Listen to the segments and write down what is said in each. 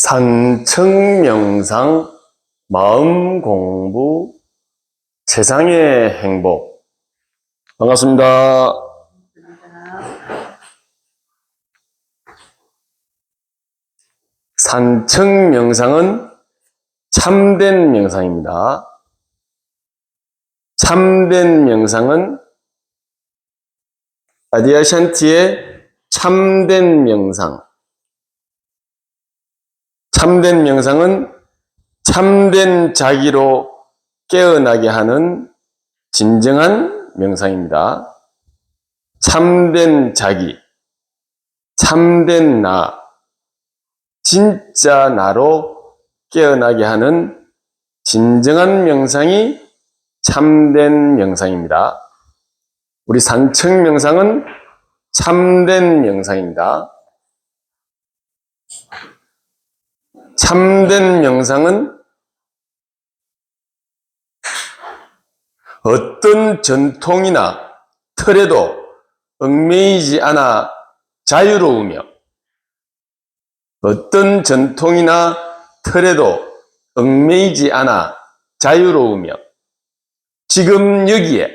산청명상, 마음공부, 세상의 행복. 반갑습니다. 산청명상은 참된 명상입니다. 참된 명상은 아디아샨티의 참된 명상. 참된 명상은 참된 자기로 깨어나게 하는 진정한 명상입니다. 참된 자기, 참된 나, 진짜 나로 깨어나게 하는 진정한 명상이 참된 명상입니다. 우리 산청 명상은 참된 명상입니다. 참된 명상은 어떤 전통이나 틀에도 얽매이지 않아 자유로우며, 어떤 전통이나 틀에도 얽매이지 않아 자유로우며, 지금 여기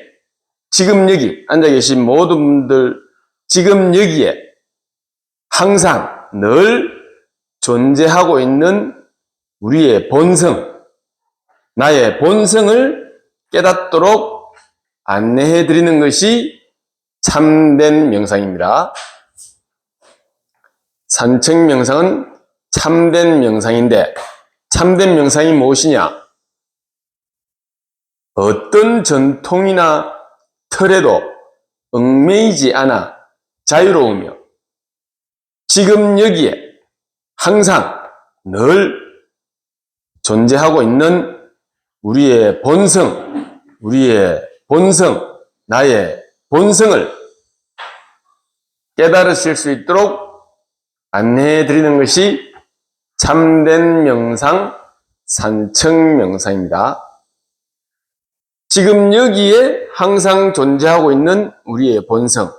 앉아 계신 모든 분들 지금 여기에 항상 늘 존재하고 있는 우리의 본성, 나의 본성을 깨닫도록 안내해 드리는 것이 참된 명상입니다. 산청 명상은 참된 명상인데, 참된 명상이 무엇이냐? 어떤 전통이나 틀에도 얽매이지 않아 자유로우며, 지금 여기에 항상 늘 존재하고 있는 우리의 본성, 나의 본성을 깨달으실 수 있도록 안내해 드리는 것이 참된 명상, 산청 명상입니다. 지금 여기에 항상 존재하고 있는 우리의 본성,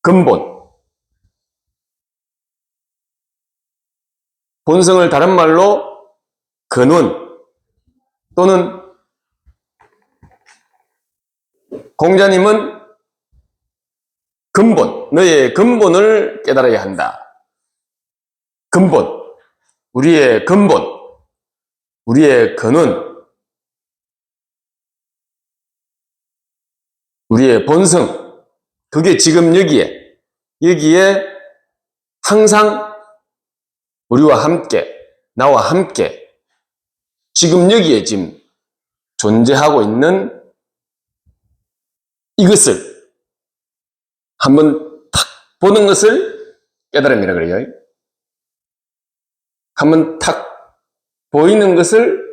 근본, 본성을 다른 말로 근원 또는 공자님은 근본, 너의 근본을 깨달아야 한다. 근본, 우리의 근본, 우리의 근원, 우리의 본성, 그게 지금 여기에 항상 우리와 함께, 나와 함께 지금 여기에 지금 존재하고 있는 이것을 한번 탁 보는 것을 깨달음이라 그래요. 한번 탁 보이는 것을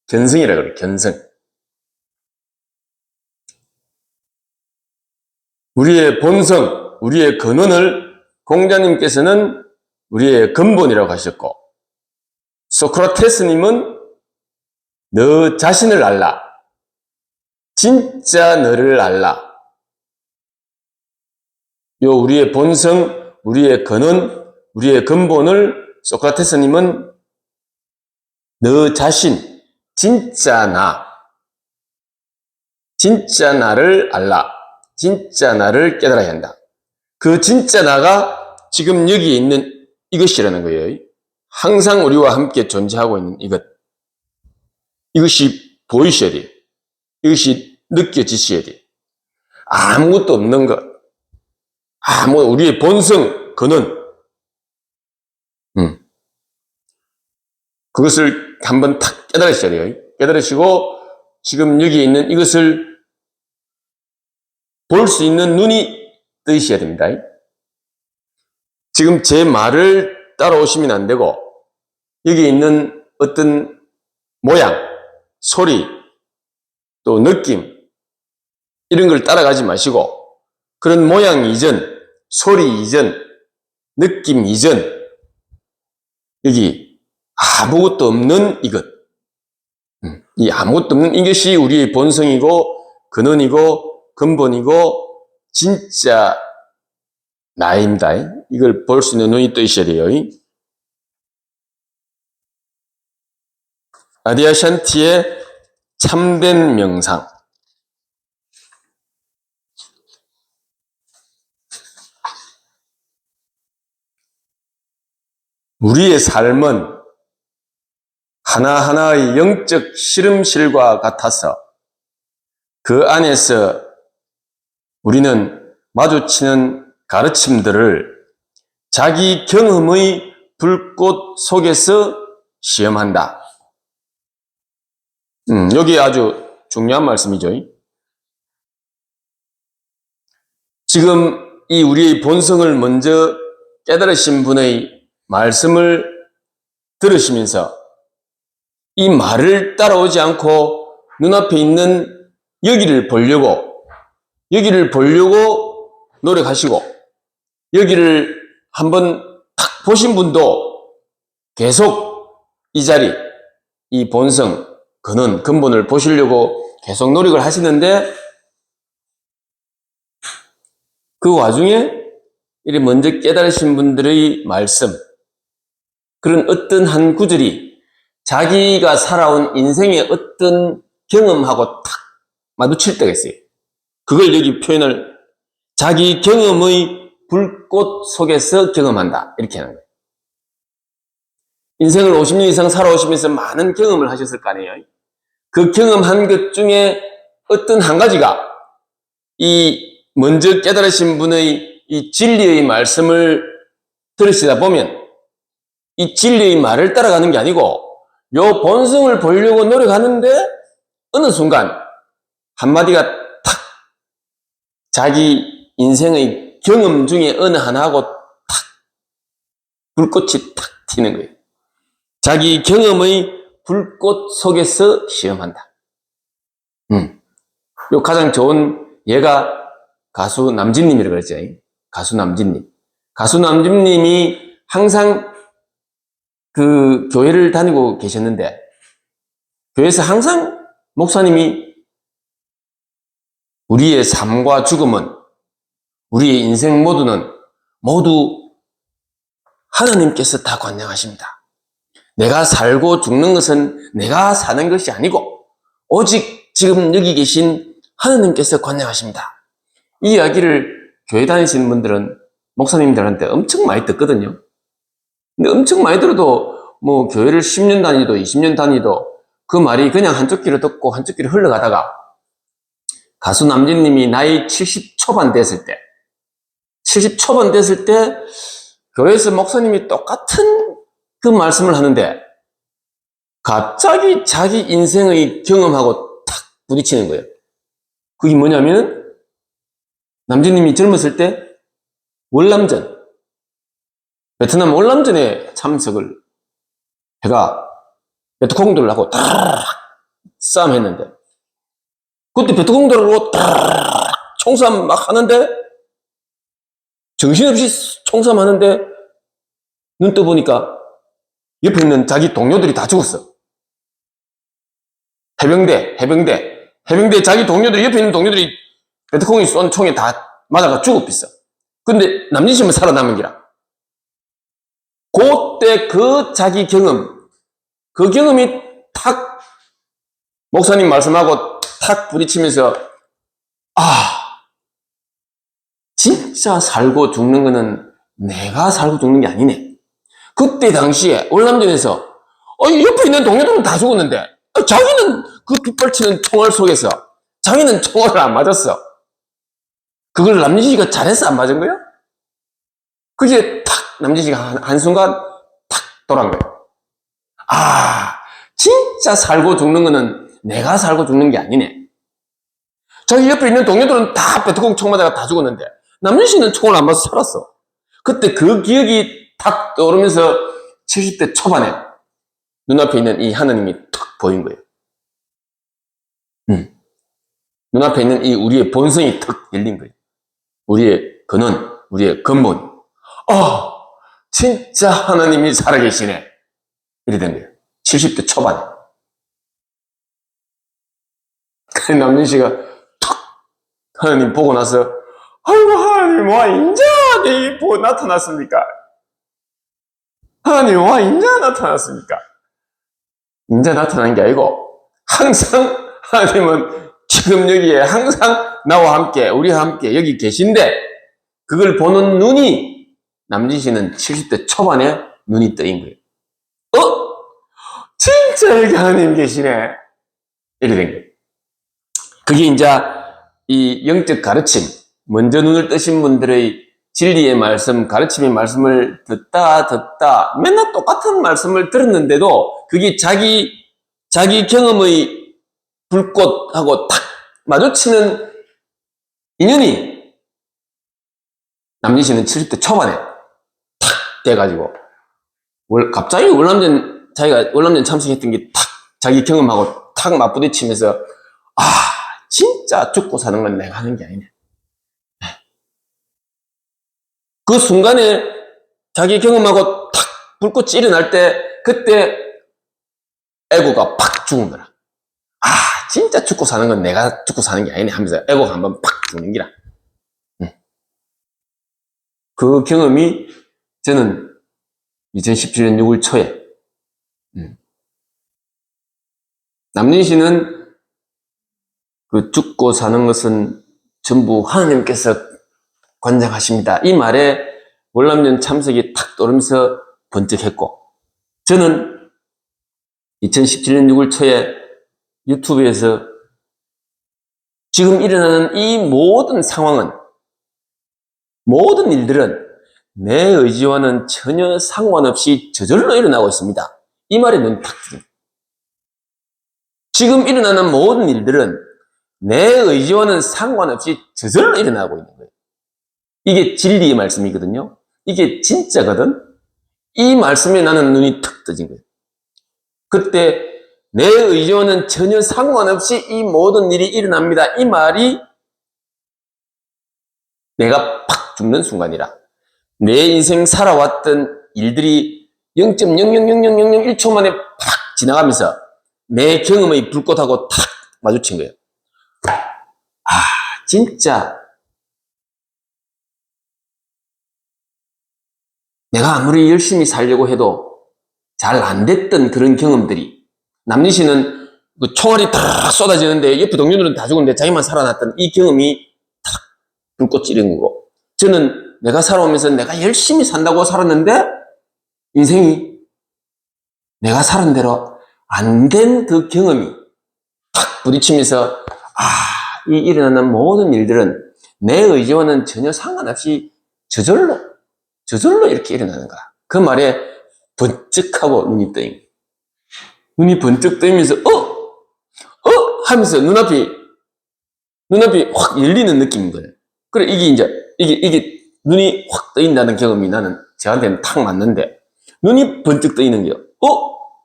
견성이라 그래요. 견성. 우리의 본성, 우리의 근원을 공자님께서는 우리의 근본이라고 하셨고, 소크라테스님은 너 자신을 알라, 진짜 너를 알라. 요 우리의 본성, 우리의 근원, 우리의 근본을 소크라테스님은 너 자신, 진짜 나를 알라, 진짜 나를 깨달아야 한다. 그 진짜 나가 지금 여기 있는 이것이라는 거예요. 항상 우리와 함께 존재하고 있는 이것이 보이셔야 돼요. 이것이 느껴지셔야 돼요. 아무것도 없는 것, 우리의 본성, 근원, 그것을 한번 탁 깨달으셔야 돼요. 깨달으시고 지금 여기 있는 이것을 볼 수 있는 눈이 뜨이셔야 됩니다. 지금 제 말을 따라오시면 안 되고, 여기 있는 어떤 모양, 소리, 또 느낌, 이런 걸 따라가지 마시고, 그런 모양 이전, 소리 이전, 느낌 이전, 여기 아무것도 없는 이것, 이 아무것도 없는 이것이 우리의 본성이고 근원이고 근본이고 진짜 나입니다. 이걸 볼 수 있는 눈이 또 있어야 돼요. 아디아샨티의 참된 명상. 우리의 삶은 하나하나의 영적 실험실과 같아서 그 안에서 우리는 마주치는 가르침들을 자기 경험의 불꽃 속에서 시험한다. 여기 아주 중요한 말씀이죠. 지금 이 우리의 본성을 먼저 깨달으신 분의 말씀을 들으시면서 이 말을 따라오지 않고 눈앞에 있는 여기를 보려고 노력하시고 여기를 한번 탁 보신 분도 계속 이 자리, 이 본성, 근본을 보시려고 계속 노력을 하시는데 그 와중에 이렇게 먼저 깨달으신 분들의 말씀, 그런 어떤 한 구절이 자기가 살아온 인생의 어떤 경험하고 탁 마주칠 때가 있어요. 그걸 여기 표현을 자기 경험의 불꽃 속에서 경험한다. 이렇게 하는 거예요. 인생을 50년 이상 살아오시면서 많은 경험을 하셨을 거 아니에요. 그 경험한 것 중에 어떤 한 가지가 이 먼저 깨달으신 분의 이 진리의 말씀을 들으시다 보면 이 진리의 말을 따라가는 게 아니고 요 본성을 보려고 노력하는데 어느 순간 한마디가 탁 자기 인생의 경험 중에 어느 하나하고 탁 불꽃이 탁 튀는 거예요. 자기 경험의 불꽃 속에서 시험한다. 요 가장 좋은 예가 가수 남진님이라고 그랬죠. 가수 남진님. 가수 남진님이 항상 그 교회를 다니고 계셨는데 교회에서 항상 목사님이 우리의 삶과 죽음은 우리의 인생 모두 하나님께서 다 관장하십니다. 내가 살고 죽는 것은 내가 사는 것이 아니고 오직 지금 여기 계신 하나님께서 관장하십니다. 이 이야기를 교회 다니시는 분들은 목사님들한테 엄청 많이 듣거든요. 근데 엄청 많이 들어도 뭐 교회를 10년 다니도 20년 다니도 그 말이 그냥 한쪽 귀로 듣고 한쪽 귀로 흘러가다가 가수 남진님이 나이 70 초반 됐을 때 교회에서 목사님이 똑같은 그 말씀을 하는데 갑자기 자기 인생의 경험하고 탁 부딪히는 거예요. 그게 뭐냐면 남진님이 젊었을 때 베트남 월남전에 참석을 해가 베트콩들을 하고 따라락 싸움했는데 그때 베트콩들을 하고 따라락 총싸움 막 하는데 정신없이 총싸움 하는데 눈 떠보니까 옆에 있는 자기 동료들이 다 죽었어. 해병대 자기 동료들이 옆에 있는 동료들이 베트콩이 쏜 총에 다 맞아가 죽었어. 근데 남진심은 살아남은 기라. 그때 그 자기 그 경험이 탁 목사님 말씀하고 탁 부딪히면서 진짜 살고 죽는 거는 내가 살고 죽는 게 아니네. 그때 당시에 월남전에서 옆에 있는 동료들은 다 죽었는데 자기는 그 빗발치는 총알 속에서 자기는 총알을 안 맞았어. 그걸 남진씨가 잘해서 안 맞은 거야? 그게 탁 남진씨가 한순간 탁 돌아간 거예요. 진짜 살고 죽는 거는 내가 살고 죽는 게 아니네. 자기 옆에 있는 동료들은 다 베트콩 총 맞아가 다 죽었는데 남진씨는 총을 안 맞아서 살았어. 그때 그 기억이 탁 떠오르면서 70대 초반에 눈앞에 있는 이 하나님이 탁 보인 거예요. 눈앞에 있는 이 우리의 본성이 탁 열린 거예요. 우리의 근원, 우리의 근본. 진짜 하나님이 살아계시네. 이래 된 거예요. 70대 초반에. 그래 남진 씨가 탁 하나님 보고 나서 아이고 하나님 와 인자 하나님이 나타났습니까? 하나님 와 인자 나타났습니까? 인자 나타난 게 아니고 항상 하나님은 지금 여기에 항상 나와 함께 우리와 함께 여기 계신데 그걸 보는 눈이 남진 씨는 70대 초반에 눈이 떠인 거예요. 진짜 여기 하나님 계시네. 이렇게 된 거예요. 그게 이제 이 영적 가르침, 먼저 눈을 뜨신 분들의 진리의 말씀, 가르침의 말씀을 듣다 맨날 똑같은 말씀을 들었는데도 그게 자기 경험의 불꽃하고 탁 마주치는 인연이 남진 씨는 70대 초반에 탁 돼가지고 갑자기 자기가 월남전 참석했던 게 탁 자기 경험하고 탁 맞부딪히면서 진짜 죽고 사는 건 내가 하는 게 아니네. 그 순간에 자기 경험하고 탁 불꽃이 일어날 때 그때 에고가 팍 죽은 거라. 진짜 죽고 사는 건 내가 죽고 사는 게 아니네 하면서 에고가 한번 팍 죽는 기라. 그 경험이 저는 2017년 6월 초에 남진 씨는 그 죽고 사는 것은 전부 하나님께서 관장하십니다. 이 말에 월남전 참석이 탁 떠오르면서 번쩍했고 저는 2017년 6월 초에 유튜브에서 지금 일어나는 이 모든 상황은 모든 일들은 내 의지와는 전혀 상관없이 저절로 일어나고 있습니다. 이 말에 눈이 탁 뜨죠. 지금 일어나는 모든 일들은 내 의지와는 상관없이 저절로 일어나고 있는 거예요. 이게 진리의 말씀이거든요. 이게 진짜거든. 이 말씀에 나는 눈이 탁 떠진 거예요. 그때 내 의지와는 전혀 상관없이 이 모든 일이 일어납니다. 이 말이 내가 팍 죽는 순간이라 내 인생 살아왔던 일들이 0.0000001초 만에 팍 지나가면서 내 경험의 불꽃하고 탁 마주친 거예요. 진짜 내가 아무리 열심히 살려고 해도 잘 안 됐던 그런 경험들이 남진 씨는 그 총알이 탁 쏟아지는데 옆에 동료들은 다 죽었는데 자기만 살아났던 이 경험이 탁 불꽃이 일은 거고 저는 내가 살아오면서 내가 열심히 산다고 살았는데 인생이 내가 살은 대로 안 된 그 경험이 탁 부딪히면서 이 일어나는 모든 일들은 내 의지와는 전혀 상관없이 저절로 이렇게 일어나는 거야. 그 말에 번쩍하고 눈이 떠인 거야. 눈이 번쩍 뜨면서 하면서 눈앞이 확 열리는 느낌인 거예요. 그래 이게 눈이 확 떠인다는 경험이 나는 저한테는 탁 맞는데 눈이 번쩍 떠있는 게요.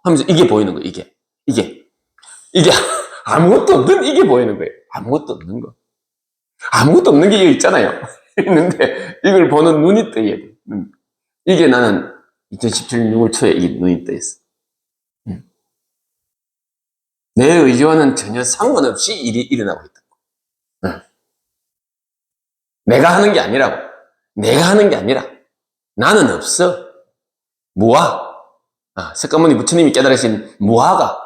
하면서 이게 보이는 거예요. 이게 아무것도 없는 이게 보이는 거예요. 아무것도 없는 거. 아무것도 없는 게 여기 있잖아요. 있는데 이걸 보는 눈이 떠야 돼. 이게 나는 2017년 6월 초에 이 눈이 떠있어. 내 의지와는 전혀 상관없이 일이 일어나고 있다. 내가 하는 게 아니라고. 내가 하는 게 아니라 나는 없어. 무아. 석가모니 부처님이 깨달으신 무아가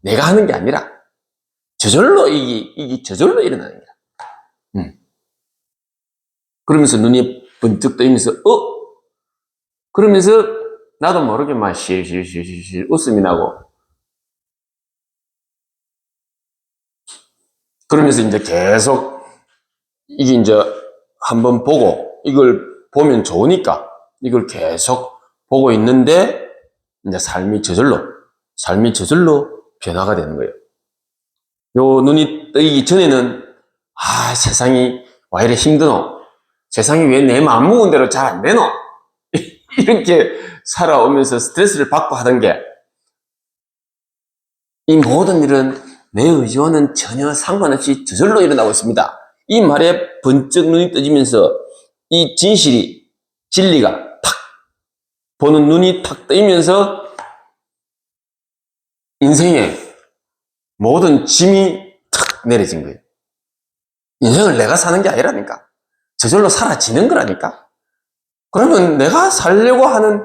내가 하는 게 아니라 저절로 이게 저절로 일어나는 거야. 그러면서 눈이 번쩍 떠이면서 그러면서 나도 모르게 막 실실실실 웃음이 나고 그러면서 이제 계속 이게 이제 한번 보고 이걸 보면 좋으니까 이걸 계속 보고 있는데 이제 삶이 저절로 변화가 되는 거예요. 요 눈이 뜨기 전에는 세상이 왜 이래 힘드노? 세상이 왜 내 마음 먹은 대로 잘 안 되노? 이렇게 살아오면서 스트레스를 받고 하던 게 이 모든 일은 내 의지와는 전혀 상관없이 저절로 일어나고 있습니다. 이 말에 번쩍 눈이 떠지면서 이 진리가 탁 보는 눈이 탁 뜨이면서 인생에 모든 짐이 탁 내려진 거예요. 인생을 내가 사는 게 아니라니까. 저절로 사라지는 거라니까. 그러면 내가 살려고 하는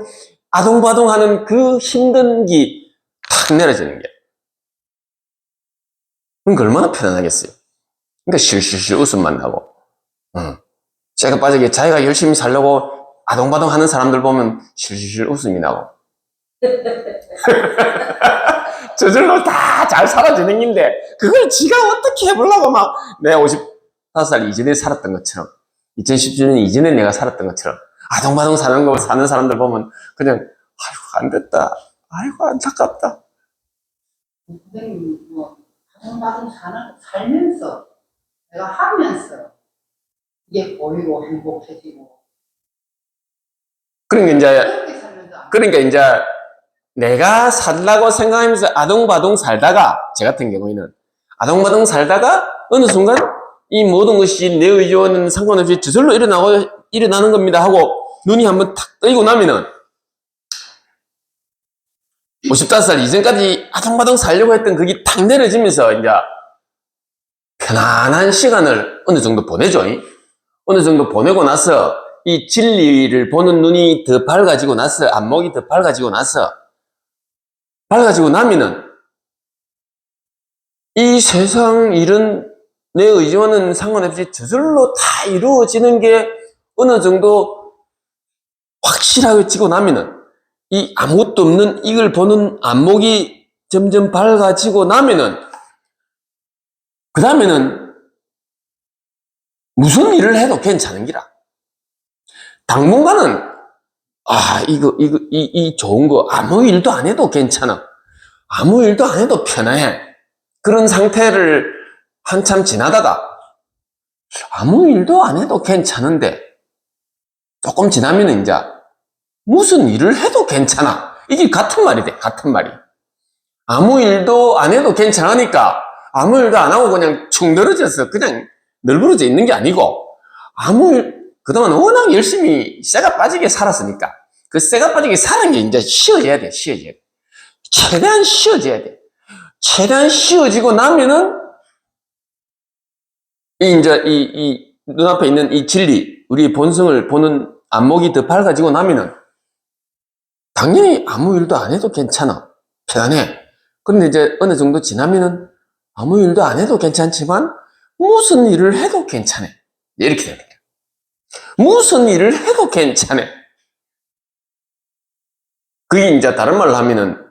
아동바동하는 그 힘든 기 탁 내려지는 게. 그러니까 얼마나 편안하겠어요. 그러니까 실실실 웃음만 나고. 제가 빠지게 자기가 열심히 살려고 아동바동하는 사람들 보면 실실실 웃음이 나고. 저절로 다 잘 살아지는 긴데 그걸 지가 어떻게 해보려고 막 내가 55살 이전에 살았던 것처럼 2017년 이전에 내가 살았던 것처럼 아동바동 사는 사람들 보면 그냥 아이고 안 됐다, 아이고 안타깝다. 선생님 뭐 아동바동 살면서 내가 하면서 이게 보이고 행복해지고 그러니까 이제 내가 살라고 생각하면서 아동바동 살다가, 제 같은 경우에는 아동바동 살다가 어느 순간 이 모든 것이 내 의지와는 상관없이 저절로 일어나는 겁니다 하고 눈이 한번 탁 뜨이고 나면은 55살 이전까지 아동바동 살려고 했던 그게 탁 내려지면서 이제 편안한 시간을 어느 정도 보내죠. 어느 정도 보내고 나서 이 진리를 보는 눈이 더 밝아지고 나서, 안목이 더 밝아지고 나면은 이 세상 일은 내 의지와는 상관없이 저절로 다 이루어지는 게 어느 정도 확실하게 지고 나면은, 이 아무것도 없는 이걸 보는 안목이 점점 밝아지고 나면은, 그 다음에는 무슨 일을 해도 괜찮은 기라. 당분간은 이 좋은 거 아무 일도 안 해도 괜찮아. 아무 일도 안 해도 편해. 그런 상태를 한참 지나다가 아무 일도 안 해도 괜찮은데 조금 지나면 이제 무슨 일을 해도 괜찮아. 이게 같은 말이 돼. 같은 말이. 아무 일도 안 해도 괜찮으니까 아무 일도 안 하고 그냥 축 늘어져서 그냥 널브러져 있는 게 아니고, 그동안 워낙 열심히 쇠가 빠지게 살았으니까 그 쇠가 빠지게 사는 게 이제 쉬어져야 돼. 최대한 쉬어져야 돼. 최대한 쉬어지고 나면은 이제 이 눈앞에 있는 이 진리, 우리의 본성을 보는 안목이 더 밝아지고 나면은 당연히 아무 일도 안 해도 괜찮아. 편안해. 그런데 이제 어느 정도 지나면은 아무 일도 안 해도 괜찮지만 무슨 일을 해도 괜찮아. 이렇게 되는 거야. 무슨 일을 해도 괜찮아. 그게 이제 다른 말로 하면은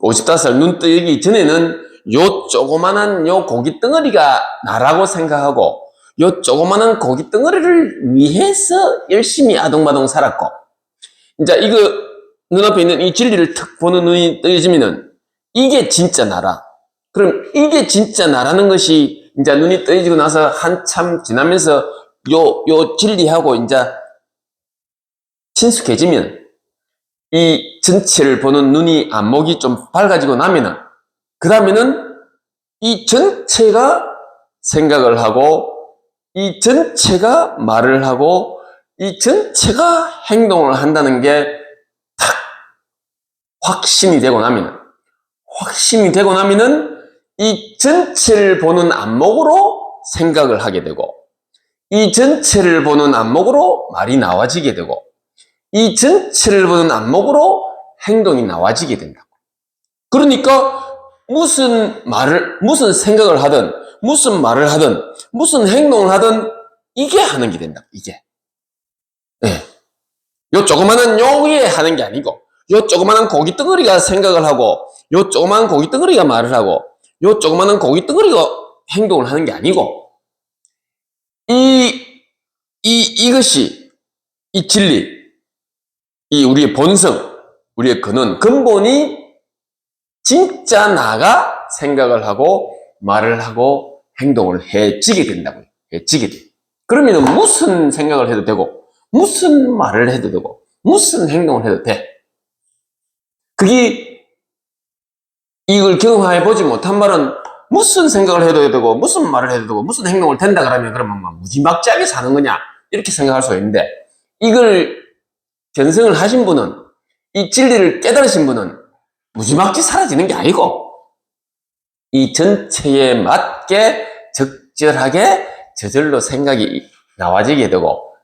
55살 눈 뜨기 전에는 요 조그만한 요 고기 덩어리가 나라고 생각하고 요 조그만한 고기 덩어리를 위해서 열심히 아동바동 살았고, 이제 이거 눈앞에 있는 이 진리를 탁 보는 눈이 떠지면은 이게 진짜 나라. 그럼 이게 진짜 나라는 것이 이제 눈이 떠지고 나서 한참 지나면서 요 진리하고 이제 친숙해지면 이 전체를 보는 눈이, 안목이 좀 밝아지고 나면은, 그 다음에는 이 전체가 생각을 하고, 이 전체가 말을 하고, 이 전체가 행동을 한다는 게 탁 확신이 되고 나면은, 이 전체를 보는 안목으로 생각을 하게 되고, 이 전체를 보는 안목으로 말이 나와지게 되고, 이 전체를 보는 안목으로 행동이 나와지게 된다고. 그러니까 무슨 생각을 하든, 무슨 말을 하든, 무슨 행동을 하든 이게 하는 게 된다. 이게. 예. 요 조그마한 요게 하는 게 아니고, 요 조그마한 고기 덩어리가 생각을 하고, 요 조그마한 고기 덩어리가 말을 하고, 요 조그마한 고기 덩어리가 행동을 하는 게 아니고, 이것이, 이 진리, 이 우리의 본성, 우리의 근본이 진짜 나가 생각을 하고 말을 하고 행동을 해지게 된다고요. 해지게 돼. 그러면 무슨 생각을 해도 되고, 무슨 말을 해도 되고, 무슨 행동을 해도 돼. 그게 이걸 경험해 보지 못한 말은 무슨 생각을 해도 되고, 무슨 말을 해도 되고, 무슨 행동을 된다 그러면 막 무지막지하게 사는 거냐, 이렇게 생각할 수 있는데, 이걸 견성을 하신 분은, 이 진리를 깨달으신 분은 무지막지 사라지는 게 아니고 이 전체에 맞게 적절하게 저절로 생각이 나와지게 되고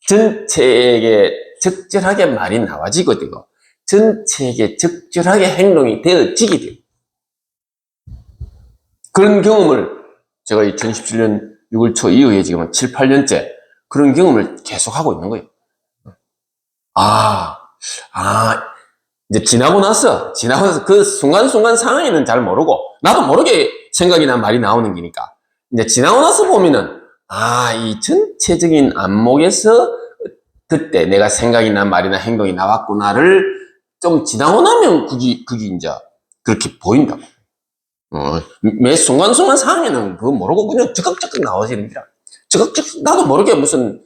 전체에게 적절하게 말이 나와지게 되고 전체에게 적절하게 행동이 되어지게 돼요. 그런 경험을 제가 2017년 6월 초 이후에 지금 7, 8년째 그런 경험을 계속하고 있는 거예요. 이제 지나고 나서 그 순간순간 상황에는 잘 모르고 나도 모르게 생각이나 말이 나오는 거니까 이제 지나고 나서 보면은 이 전체적인 안목에서 그때 내가 생각이나 말이나 행동이 나왔구나를 좀 지나고 나면 그게 이제 그렇게 보인다고. 매 순간순간 상황에는 그거 모르고 그냥 즉각즉각 나와지는 거라. 즉각즉각 나도 모르게 무슨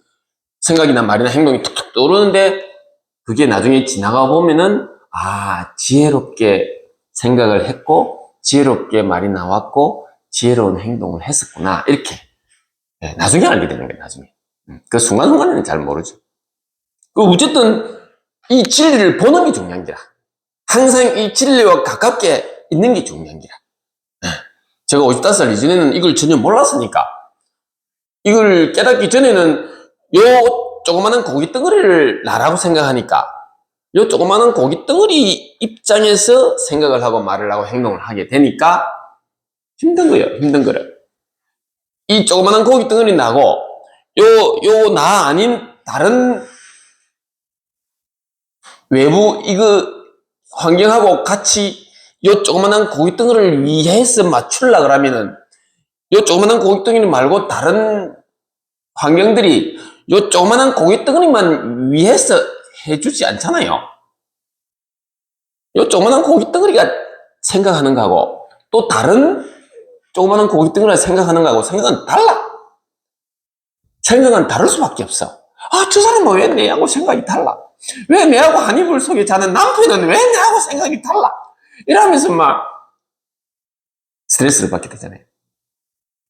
생각이나 말이나 행동이 툭툭 떠오르는데 그게 나중에 지나가 보면은 지혜롭게 생각을 했고 지혜롭게 말이 나왔고 지혜로운 행동을 했었구나 이렇게 나중에 알게 되는 거예요. 나중에 그 순간순간에는 잘 모르죠. 어쨌든 이 진리를 보는 게 중요한 기라. 항상 이 진리와 가깝게 있는 게 중요한 기라. 제가 55살 이전에는 이걸 전혀 몰랐으니까 이걸 깨닫기 전에는 요 조그마한 고기 덩어리를 나라고 생각하니까 요 조그마한 고기 덩어리 입장에서 생각을 하고 말을 하고 행동을 하게 되니까 힘든 거예요. 힘든 거를. 이 조그마한 고기 덩어리 나고 요 나 아닌 다른 외부 이거 환경하고 같이 요 조그마한 고기 덩어리를 위해서 맞추려 그러면은 요 조그마한 고기 덩어리 말고 다른 환경들이 요 조그마한 고기 덩어리만 위해서 해주지 않잖아요. 요 조그마한 고기 덩어리가 생각하는 거하고 또 다른 조그마한 고기 덩어리가 생각하는 거하고 생각은 달라. 생각은 다를 수밖에 없어. 저 사람은 왜 내하고 생각이 달라? 왜 내하고 한 이불 속에 자는 남편은 왜 내하고 생각이 달라? 이러면서 막 스트레스를 받게 되잖아요.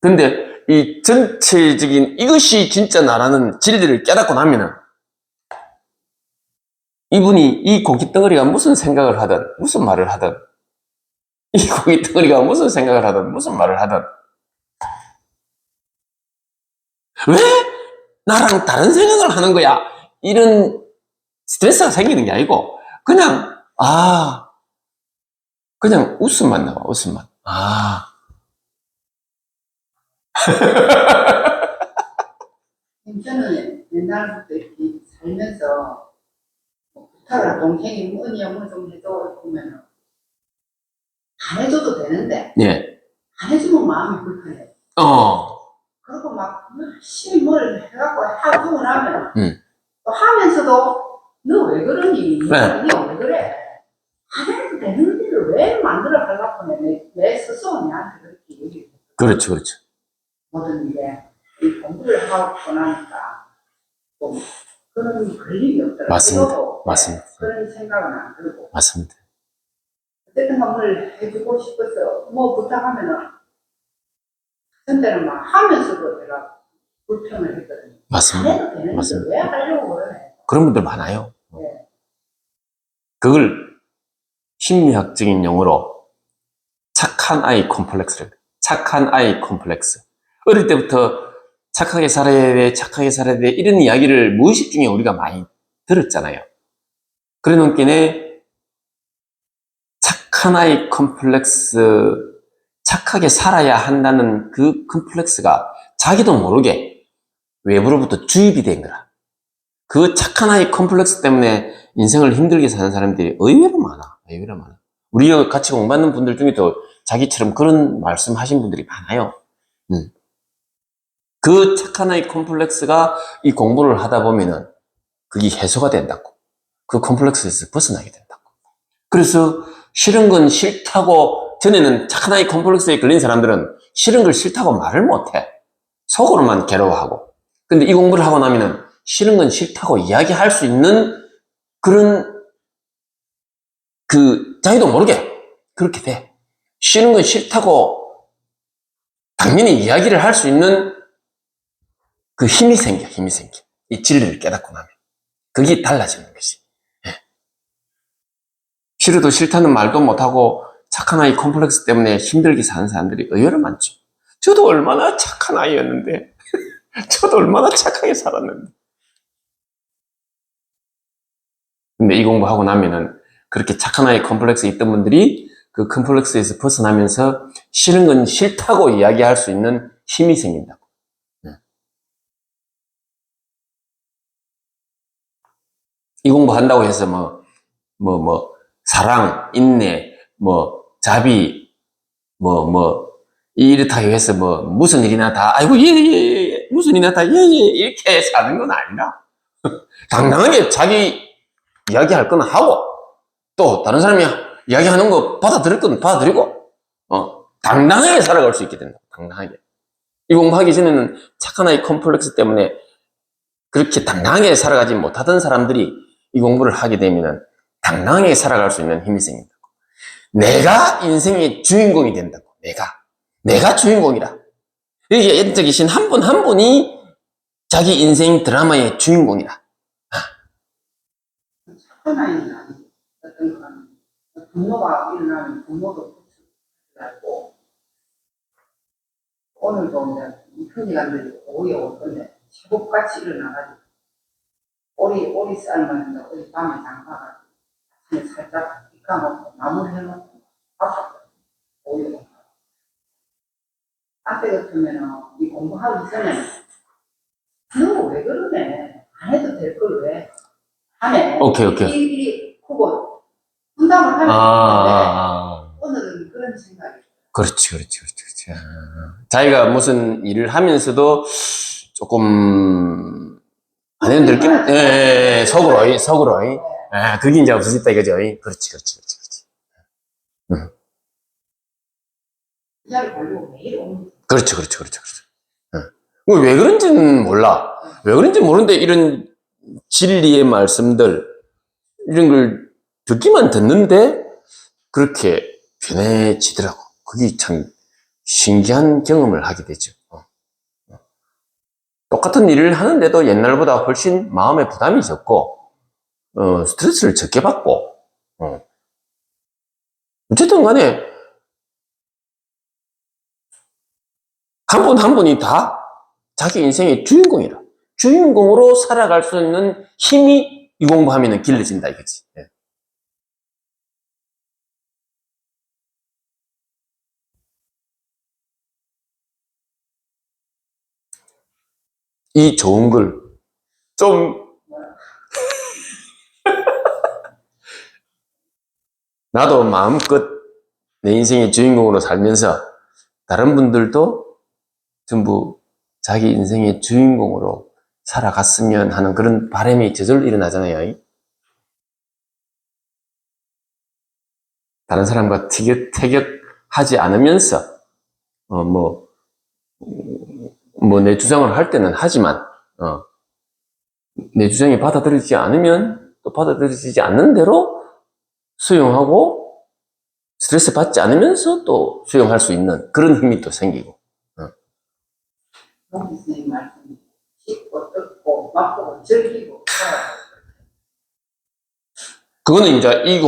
근데 이 전체적인 이것이 진짜 나라는 진리를 깨닫고 나면은 이분이 이 고기 덩어리가 무슨 생각을 하든 무슨 말을 하든 이 고기 덩어리가 무슨 생각을 하든 무슨 말을 하든 왜 나랑 다른 생각을 하는 거야? 이런 스트레스가 생기는 게 아니고 그냥 웃음만 나와. 웃음만. 저는 옛날부터 이렇게 살면서 부탁을 동생이 뭐 좀 해줘 보면은 안 해줘도 되는데 예. 안 해주면 마음이 불편해. 그리고 막 열심히 뭘 해갖고 하고 나면 또 하면서도 너 왜 그러니? 너 왜 그래? 안 해도 되는 일을 왜 만들어 가려고 내 스스로 내한테 그렇게 얘기해. 그렇죠. 모든 일에 이 공부를 하고 나니까 좀 그런 걸림이 없더라고요. 맞습니다. 그런 생각은 안 들고. 맞습니다. 어쨌든 뭘 해주고 싶어서 뭐 부탁하면은 그런 때는 막 하면서도 내가 불평을 했거든요. 맞습니다. 안 해도 되는데 왜 하려고 그러네. 그런 분들 많아요. 네. 그걸 심리학적인 용어로 착한 아이 콤플렉스를. 착한 아이 콤플렉스. 어릴 때부터 착하게 살아야 돼, 착하게 살아야 돼 이런 이야기를 무의식 중에 우리가 많이 들었잖아요. 그래 놓기에 착한 아이 콤플렉스, 착하게 살아야 한다는 그 콤플렉스가 자기도 모르게 외부로부터 주입이 된 거라. 그 착한 아이 콤플렉스 때문에 인생을 힘들게 사는 사람들이 의외로 많아. 우리가 같이 공부하는 분들 중에도 자기처럼 그런 말씀 하신 분들이 많아요. 그 착한 아이 콤플렉스가 이 공부를 하다 보면은 그게 해소가 된다고. 그 콤플렉스에서 벗어나게 된다고. 그래서 싫은 건 싫다고, 전에는 착한 아이 콤플렉스에 걸린 사람들은 싫은 걸 싫다고 말을 못해. 속으로만 괴로워하고. 근데 이 공부를 하고 나면은 싫은 건 싫다고 이야기할 수 있는 그런 자기도 모르게 그렇게 돼. 싫은 건 싫다고 당연히 이야기를 할 수 있는 그 힘이 생겨. 이 진리를 깨닫고 나면. 그게 달라지는 것이. 싫어도 싫다는 말도 못하고 착한 아이 콤플렉스 때문에 힘들게 사는 사람들이 의외로 많죠. 저도 얼마나 착한 아이였는데 저도 얼마나 착하게 살았는데 근데 이 공부하고 나면은 그렇게 착한 아이 컴플렉스 있던 분들이 그 컴플렉스에서 벗어나면서 싫은 건 싫다고 이야기할 수 있는 힘이 생긴다고. 이 공부한다고 해서 사랑, 인내, 자비, 이렇다고 해서 무슨 일이나 다, 아이고, 무슨 일이나 다, 이렇게 사는 건 아니라. 당당하게 자기 이야기할 건 하고, 또 다른 사람이 이야기하는 거 받아들일 건 받아들이고, 당당하게 살아갈 수 있게 된다. 당당하게. 이 공부하기 전에는 착한 아이 컴플렉스 때문에 그렇게 당당하게 살아가지 못하던 사람들이 이 공부를 하게 되면 당당하게 살아갈 수 있는 힘이 생긴다. 내가 인생의 주인공이 된다고. 내가 주인공이라. 여기 앉아 계신 한 분 한 분이 자기 인생 드라마의 주인공이라. 착한 아이는 아니고 어떤 거는 분노가 일어나면 분노도 붙이고 오늘도 이제 편의감들이 오이 올 건데 제복같이 일어나가지고 오리 삶았는데 어디 밤에 장가가지고 아침에 살짝 빚까먹고 마무리해놓고 아팠거든요. 오이 올 앞에 같으면 이 공부하기 전에 너 왜 그러네? 안 해도 될 걸 왜? 하네. 오케이. 이 그거 분담을 하면 되는데 오늘은 그런 생각이. 그렇지. 자기가 무슨 일을 하면서도 조금 안 해도 될 게, 속으로. 그게 이제 없어졌다 이거죠. 그렇지. 이자를 벌리고 매일 오는. 그렇지. 왜 그런지는 몰라. 왜 그런지 모르는데 이런 진리의 말씀들, 이런 걸 듣기만 듣는데 그렇게 변해지더라고. 그게 참 신기한 경험을 하게 되죠. 똑같은 일을 하는데도 옛날보다 훨씬 마음의 부담이 적고, 스트레스를 적게 받고, 어쨌든 간에, 한 분 한 분이 다 자기 인생의 주인공이라. 주인공으로 살아갈 수 있는 힘이 이 공부하면 길러진다 이거지. 이 좋은 걸 좀 나도 마음껏 내 인생의 주인공으로 살면서 다른 분들도 전부 자기 인생의 주인공으로 살아갔으면 하는 그런 바람이 저절로 일어나잖아요. 다른 사람과 티격태격하지 않으면서 내 주장을 할 때는 하지만 내 주장이 받아들이지 않으면 또 받아들이지 않는 대로 수용하고 스트레스 받지 않으면서 또 수용할 수 있는 그런 힘이 또 생기고. 선생님 말씀 씹고 뜯고 맛보고 즐기고. 그거는 이제 이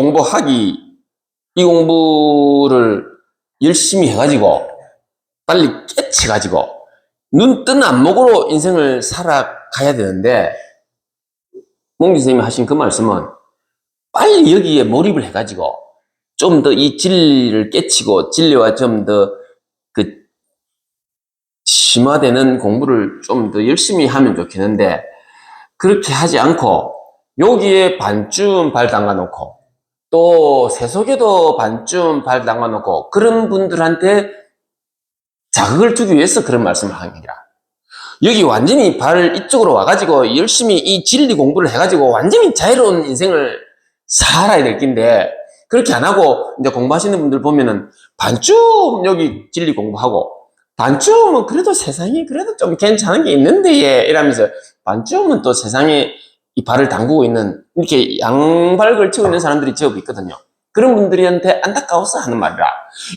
공부를 열심히 해가지고 빨리 깨치가지고 눈 뜨는 안목으로 인생을 살아가야 되는데, 몽기 선생님이 하신 그 말씀은 빨리 여기에 몰입을 해가지고 좀 더 이 진리를 깨치고 진리와 좀 더 그 심화되는 공부를 좀 더 열심히 하면 좋겠는데, 그렇게 하지 않고 여기에 반쯤 발 담가 놓고 또 세속에도 반쯤 발 담가 놓고 그런 분들한테 자극을 주기 위해서 그런 말씀을 하는 게 아니라, 여기 완전히 발 이쪽으로 와가지고 열심히 이 진리 공부를 해가지고 완전히 자유로운 인생을 살아야 될 낀데, 그렇게 안 하고 이제 공부하시는 분들 보면은 반쯤 여기 진리 공부하고 반쯤은 그래도 세상에 그래도 좀 괜찮은 게 있는데 이러면서 반쯤은 또 세상에 이 발을 담그고 있는, 이렇게 양발 걸치고 있는 사람들이 제법 있거든요. 그런 분들한테 안타까워서 하는 말이라,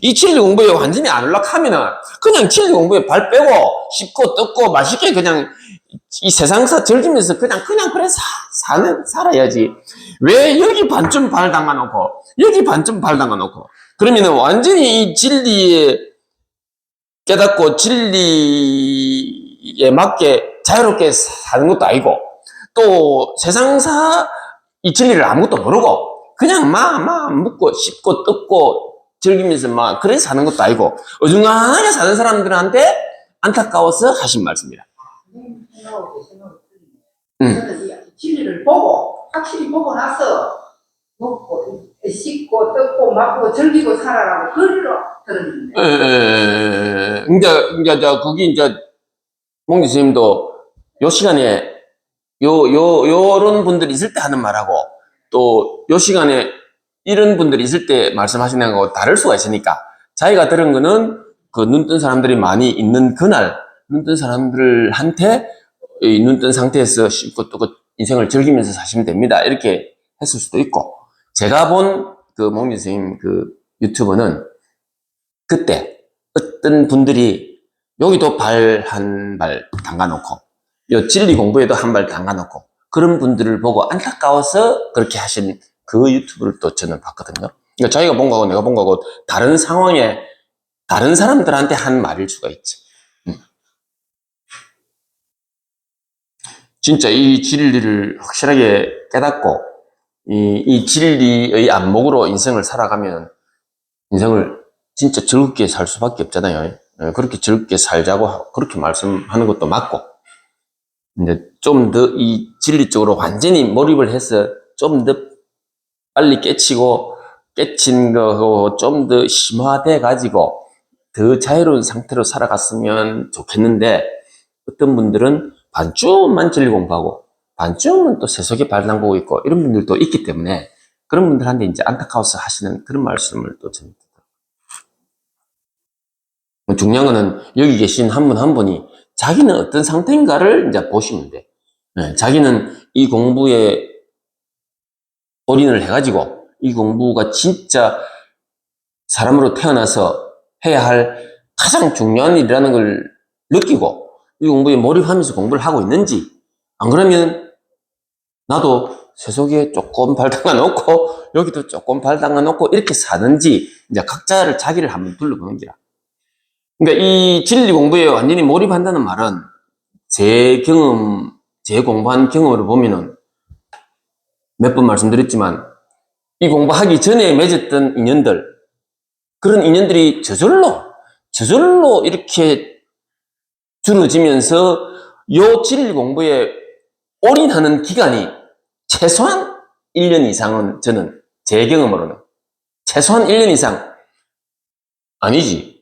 이 진리 공부에 완전히 안 올라가면은 그냥 진리 공부에 발 빼고 씹고 뜯고 맛있게 그냥 이 세상사 즐기면서 그냥 그래 살아야지. 왜 여기 반쯤 발 담가 놓고 여기 반쯤 발 담가 놓고 그러면은 완전히 이 진리에 깨닫고 진리에 맞게 자유롭게 사는 것도 아니고, 또 세상사 이 진리를 아무것도 모르고 그냥 막 묻고 씹고 뜯고 즐기면서 막 그래 사는 것도 아니고 어중간하게 사는 사람들한테 안타까워서 하신 말씀이라. 생각하고 생각을 틀리네. 저는 이 진리를 보고 확실히 보고 나서 먹고 씻고 뜯고 맞고 즐기고 살아라고 그리로 들었는데. 이제 거기 이제 몽지 스님도 요 시간에 요런 분들이 있을 때 하는 말하고 또 요 시간에 이런 분들이 있을 때 말씀하시는 거하고 다를 수가 있으니까 자기가 들은 거는 그 눈뜬 사람들이 많이 있는 그날 눈뜬 사람들한테 이 눈뜬 상태에서 씹고 또 그 인생을 즐기면서 사시면 됩니다. 이렇게 했을 수도 있고 제가 본 그 몽지 스님 그 유튜브는 그때 어떤 분들이 여기도 발 한 발 담가놓고 요 진리 공부에도 한 발 담가놓고 그런 분들을 보고 안타까워서 그렇게 하신 그 유튜브를 또 저는 봤거든요. 그러니까 자기가 본 거하고 내가 본 거하고 다른 상황에 다른 사람들한테 한 말일 수가 있지. 진짜 이 진리를 확실하게 깨닫고 이 진리의 안목으로 인생을 살아가면 인생을 진짜 즐겁게 살 수밖에 없잖아요. 그렇게 즐겁게 살자고 그렇게 말씀하는 것도 맞고 이제 좀 더 이 진리 쪽으로 완전히 몰입을 해서 좀 더 빨리 깨친 거하고 좀 더 심화돼 가지고 더 자유로운 상태로 살아갔으면 좋겠는데 어떤 분들은 반쯤만 진리 공부하고 반쯤은 또 세속에 발 담그고 있고 이런 분들도 있기 때문에 그런 분들한테 이제 안타까워서 하시는 그런 말씀을 또 전합니다. 중요한 거는 여기 계신 한 분 한 분이 자기는 어떤 상태인가를 이제 보시면 돼. 자기는 이 공부에 올인을 해가지고 이 공부가 진짜 사람으로 태어나서 해야 할 가장 중요한 일이라는 걸 느끼고 이 공부에 몰입하면서 공부를 하고 있는지 안 그러면 나도 세속에 조금 발 담가 놓고 여기도 조금 발 담가 놓고 이렇게 사는지 이제 각자를 자기를 한번 둘러보는 기라. 그러니까 이 진리 공부에 완전히 몰입한다는 말은 제 경험, 제 공부한 경험으로 보면은 몇 번 말씀드렸지만 이 공부하기 전에 맺었던 인연들 그런 인연들이 저절로 이렇게 줄어지면서 요 진리 공부에 올인하는 기간이 최소한 1년 이상은 저는 제 경험으로는 최소한 1년 이상 아니지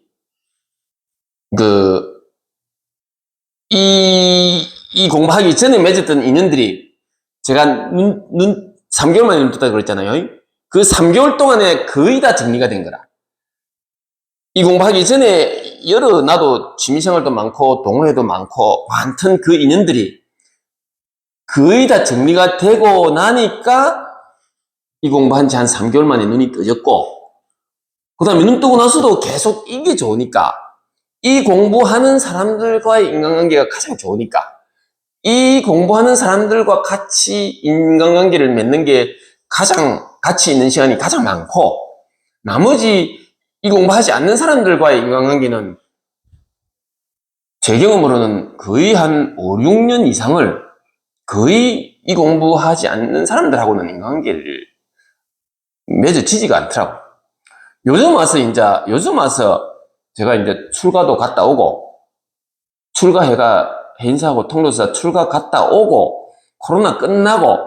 이 공부하기 전에 맺었던 인연들이 제가 3개월 만에 눈 떴다 그랬잖아요. 그 3개월 동안에 거의 다 정리가 된 거라. 이 공부하기 전에 나도 취미생활도 많고 동호회도 많고 많던 그 인연들이 거의 다 정리가 되고 나니까 이 공부한 지 한 3개월 만에 눈이 떠졌고 그 다음에 눈 뜨고 나서도 계속 이게 좋으니까 이 공부하는 사람들과의 인간관계가 가장 좋으니까 이 공부하는 사람들과 같이 인간관계를 맺는 게 가장 가치 있는 시간이 가장 많고 나머지 이 공부하지 않는 사람들과의 인간관계는 제 경험으로는 거의 한 5, 6년 이상을 거의 이 공부하지 않는 사람들하고는 인간관계를 맺어지지가 않더라고. 요즘 와서 제가 이제 출가도 갔다 오고 출가해가 해인사하고 통로사 출가 갔다 오고 코로나 끝나고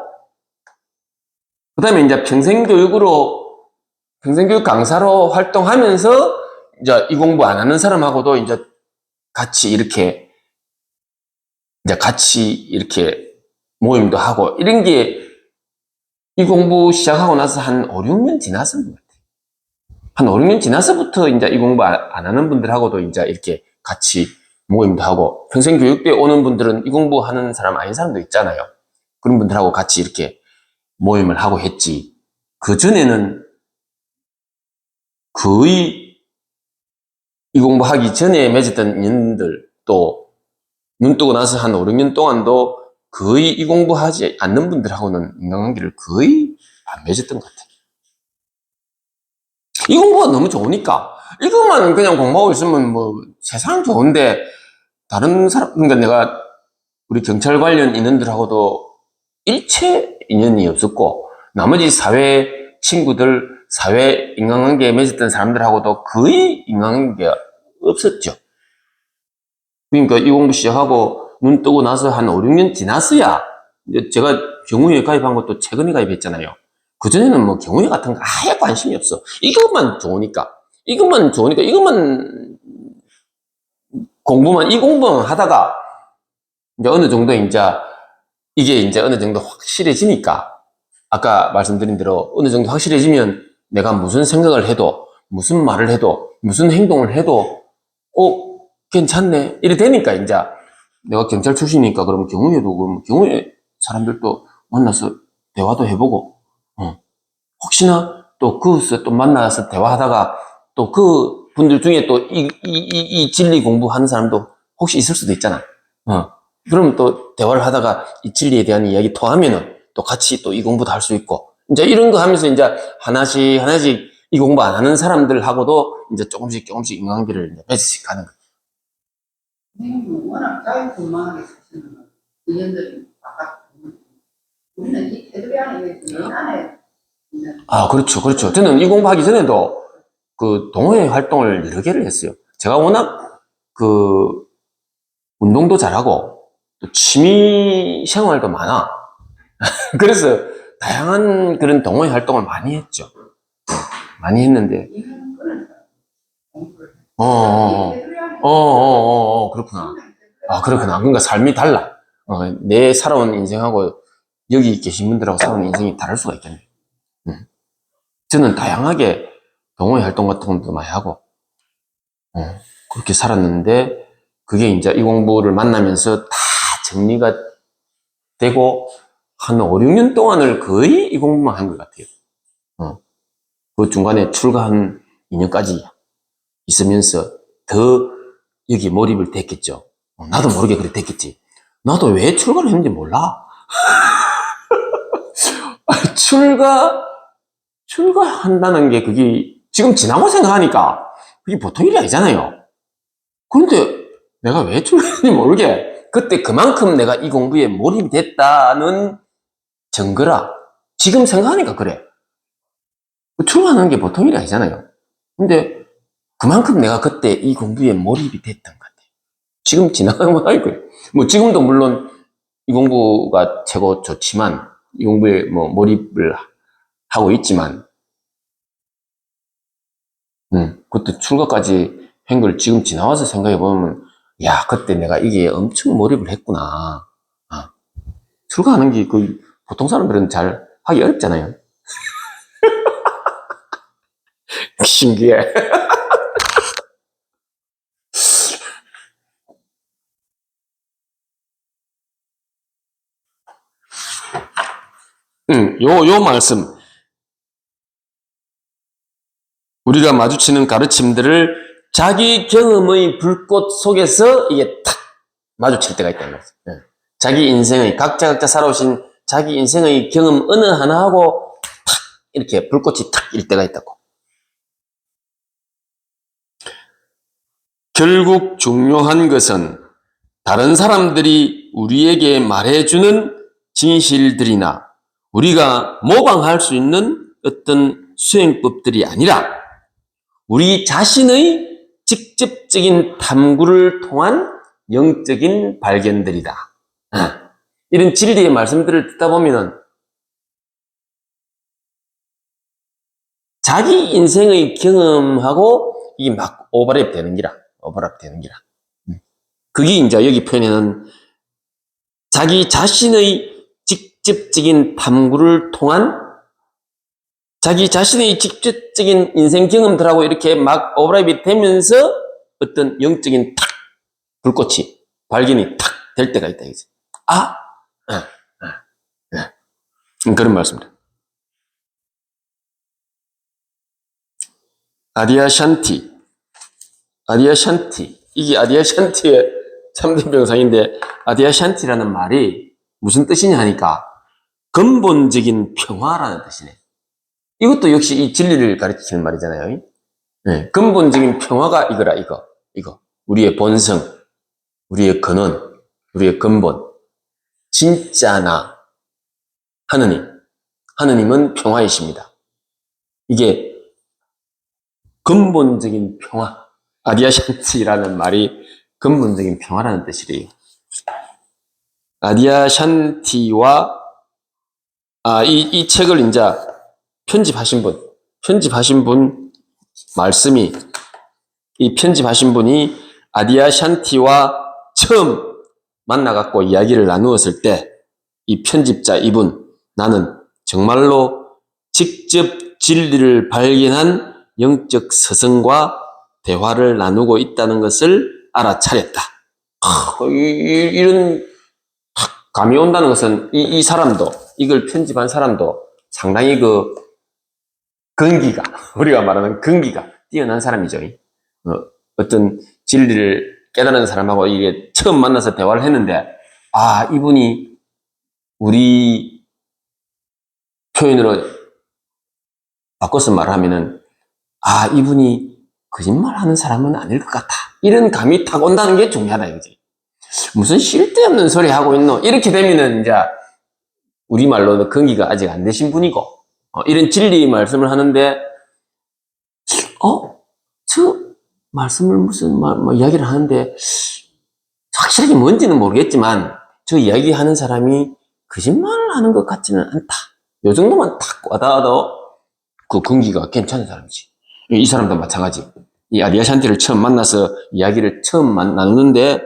그 다음에 이제 평생교육 강사로 활동하면서 이제 이 공부 안 하는 사람하고도 이제 같이 이렇게 모임도 하고 이런 게 이 공부 시작하고 나서 한 5, 6년 지났은 것 같아요. 한 5, 6년 지나서부터 이제 이 공부 안 하는 분들하고도 이제 이렇게 같이 모임도 하고 평생교육대 오는 분들은 이 공부하는 사람 아닌 사람도 있잖아요. 그런 분들하고 같이 이렇게 모임을 하고 했지. 그 전에는 거의 이 공부하기 전에 맺었던 인연들 또 눈 뜨고 나서 한 5, 6년 동안도 거의 이 공부하지 않는 분들하고는 인간관계를 거의 안 맺었던 것 같아요. 이 공부가 너무 좋으니까 이것만 그냥 공부하고 있으면 뭐 세상 좋은데 다른 사람 그러니까 내가 우리 경찰 관련 인연들하고도 일체 인연이 없었고 나머지 사회 친구들, 사회 인간관계에 맺었던 사람들하고도 거의 인간관계가 없었죠. 그러니까 이 공부 시작하고 눈 뜨고 나서 한 5, 6년 지났어야, 제가 경우에 가입한 것도 최근에 가입했잖아요. 그전에는 뭐 경우에 같은 거 아예 관심이 없어. 이것만 좋으니까, 이 공부만 이 공부만 하다가, 이제 어느 정도 이게 어느 정도 확실해지니까, 아까 말씀드린 대로 어느 정도 확실해지면 내가 무슨 생각을 해도, 무슨 말을 해도, 무슨 행동을 해도, 괜찮네. 이래 되니까, 이제 내가 경찰 출신이니까 그러면 경우에 사람들도 만나서 대화도 해보고, 혹시나 또 그것을 또 만나서 대화하다가 또 그 분들 중에 또 이 진리 공부하는 사람도 혹시 있을 수도 있잖아. 그러면 또 대화를 하다가 이 진리에 대한 이야기 통하면은 또 같이 또 이 공부도 할 수 있고, 이제 이런 거 하면서 이제 하나씩 이 공부 안 하는 사람들하고도 이제 조금씩 인간관계를 맺으씩 가는 거야. 선생님은 워낙 자유분방하게 사시는 의견들이 바깥, 우리는 이 테두리 안에, 면 안에 있는. 그렇죠. 저는 이 공부하기 전에도 그 동호회 활동을 여러 개를 했어요. 제가 워낙 그 운동도 잘하고 또 취미 생활도 많아. 그래서 다양한 그런 동호회 활동을 많이 했죠. 많이 했는데. 이런 거는 공부를 해. 어, 이 테두리 안에 그렇구나. 그렇구나. 그러니까 삶이 달라. 내 살아온 인생하고 여기 계신 분들하고 살아온 인생이 다를 수가 있겠네. 저는 다양하게 동호회 활동 같은 것도 많이 하고, 그렇게 살았는데, 그게 이제 이 공부를 만나면서 다 정리가 되고, 한 5, 6년 동안을 거의 이 공부만 한 것 같아요. 그 중간에 출가 한 2년까지 있으면서 더 여기 몰입을 됐겠죠. 나도 모르게 그래 됐겠지. 나도 왜 출가를 했는지 몰라. 출가한다는 게 그게 지금 지나고 생각하니까 그게 보통 일이 아니잖아요. 그런데 내가 왜 출가했는지 모르게 그때 그만큼 내가 이 공부에 몰입이 됐다는 증거라. 지금 생각하니까 그래. 출가하는 게 보통 일이 아니잖아요. 근데 그만큼 내가 그때 이 공부에 몰입이 됐던 것 같아요. 지금 지나가면 아이고, 뭐 지금도 물론 이 공부가 최고 좋지만 이 공부에 뭐 몰입을 하고 있지만, 그때 출가까지 한 걸 지금 지나와서 생각해 보면, 야, 그때 내가 이게 엄청 몰입을 했구나. 출가하는 게 보통 사람들은 잘 하기 어렵잖아요. 신기해. 요 말씀. 우리가 마주치는 가르침들을 자기 경험의 불꽃 속에서 이게 탁 마주칠 때가 있다는 거죠. 자기 인생의, 각자 살아오신 자기 인생의 경험 어느 하나하고 탁 이렇게 불꽃이 탁 일 때가 있다고. 결국 중요한 것은 다른 사람들이 우리에게 말해주는 진실들이나 우리가 모방할 수 있는 어떤 수행법들이 아니라 우리 자신의 직접적인 탐구를 통한 영적인 발견들이다. 이런 진리의 말씀들을 듣다 보면은 자기 인생의 경험하고 이게 막 오버랩 되는 기라. 그게 이제 여기 표현에는 자기 자신의 직접적인 탐구를 통한 자기 자신의 직접적인 인생 경험들하고 이렇게 막 오버랩이 되면서 어떤 영적인 탁 불꽃이 발견이 탁 될 때가 있다 이거지. 그런 말씀입니다. 아디아샨티 이게 아디아샨티의 참된 명상인데, 아디아샨티라는 말이 무슨 뜻이냐 하니까 근본적인 평화라는 뜻이네. 이것도 역시 이 진리를 가르치는 말이잖아요. 근본적인 평화가 이거라. 이거 우리의 본성, 우리의 근원, 우리의 근본, 진짜 나, 하느님은 평화이십니다. 이게 근본적인 평화, 아디아샨티라는 말이 근본적인 평화라는 뜻이래요. 아디아샨티와 이 책을 이제 편집하신 분 말씀이, 이 편집하신 분이 아디아샨티와 처음 만나갖고 이야기를 나누었을 때 이 편집자 이분, 나는 정말로 직접 진리를 발견한 영적 스승과 대화를 나누고 있다는 것을 알아차렸다. 이런 감이 온다는 것은 이 사람도, 이걸 편집한 사람도 상당히 근기가, 우리가 말하는 근기가 뛰어난 사람이죠. 어떤 진리를 깨달은 사람하고 이게 처음 만나서 대화를 했는데, 이분이 우리 표현으로 바꿔서 말하면은, 이분이 거짓말하는 사람은 아닐 것 같아. 이런 감이 탁 온다는 게 중요하다, 이거지. 무슨 쓸데없는 소리 하고 있노? 이렇게 되면은 이제 우리말로는 근기가 아직 안 되신 분이고, 이런 진리 말씀을 하는데, 저 말씀을 무슨 이야기를 하는데, 확실하게 뭔지는 모르겠지만, 저 이야기하는 사람이 거짓말을 하는 것 같지는 않다. 요 정도만 탁 와닿아도 그 근기가 괜찮은 사람이지. 이 사람도 마찬가지. 이 아디아샨티를 처음 만나서 이야기를 처음 나누는데,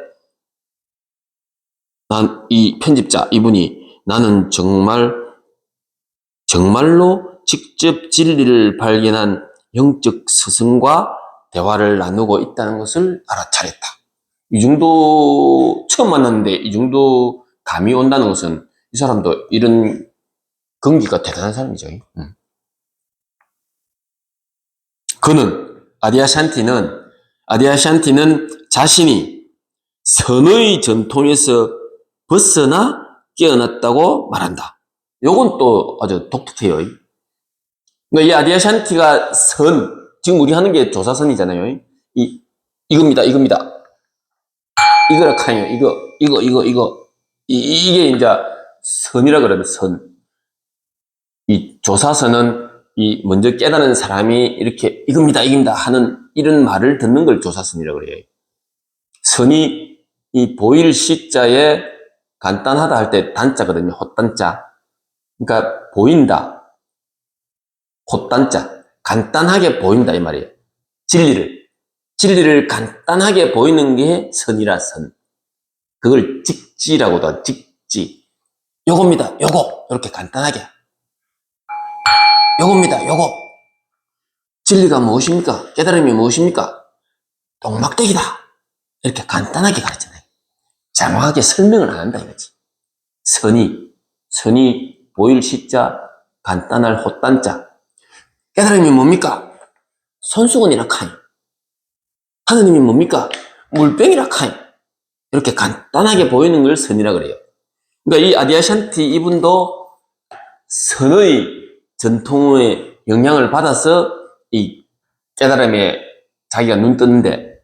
이 편집자 이분이 나는 정말로 직접 진리를 발견한 영적 스승과 대화를 나누고 있다는 것을 알아차렸다. 이 정도 처음 만났는데 이 정도 감이 온다는 것은 이 사람도 이런 근기가 대단한 사람이죠. 그는 아디아샨티는 자신이 선의 전통에서 벗어나 깨어났다고 말한다. 요건 또 아주 독특해요. 그러니까 이 아디아샨티가 지금 우리 하는 게 조사선이잖아요. 이겁니다. 이거라 카요. 이거. 이게 이제 선이라 그러면 선. 이 조사선은 먼저 깨달은 사람이 이렇게 이겁니다 하는 이런 말을 듣는 걸 조사선이라고 그래요. 선이 이 보일 시자에 간단하다 할 때 단자거든요. 헛단자. 그러니까 보인다. 헛단자. 간단하게 보인다 이 말이에요. 진리를 간단하게 보이는 게 선이라 선. 그걸 직지라고도 하죠. 직지. 요겁니다. 요거. 이렇게 간단하게. 요겁니다. 요거. 진리가 무엇입니까? 깨달음이 무엇입니까? 동막대기다. 이렇게 간단하게 가르치네. 장황하게 설명을 안 한다 이거지. 선이 보일 시자, 간단할 헛단자. 깨달음이 뭡니까? 손수건이라 카이. 하느님이 뭡니까? 물병이라 카이. 이렇게 간단하게 보이는 걸 선이라 그래요. 그러니까 이 아디아샨티 이분도 선의 전통의 영향을 받아서 이 깨달음에 자기가 눈 뜨는데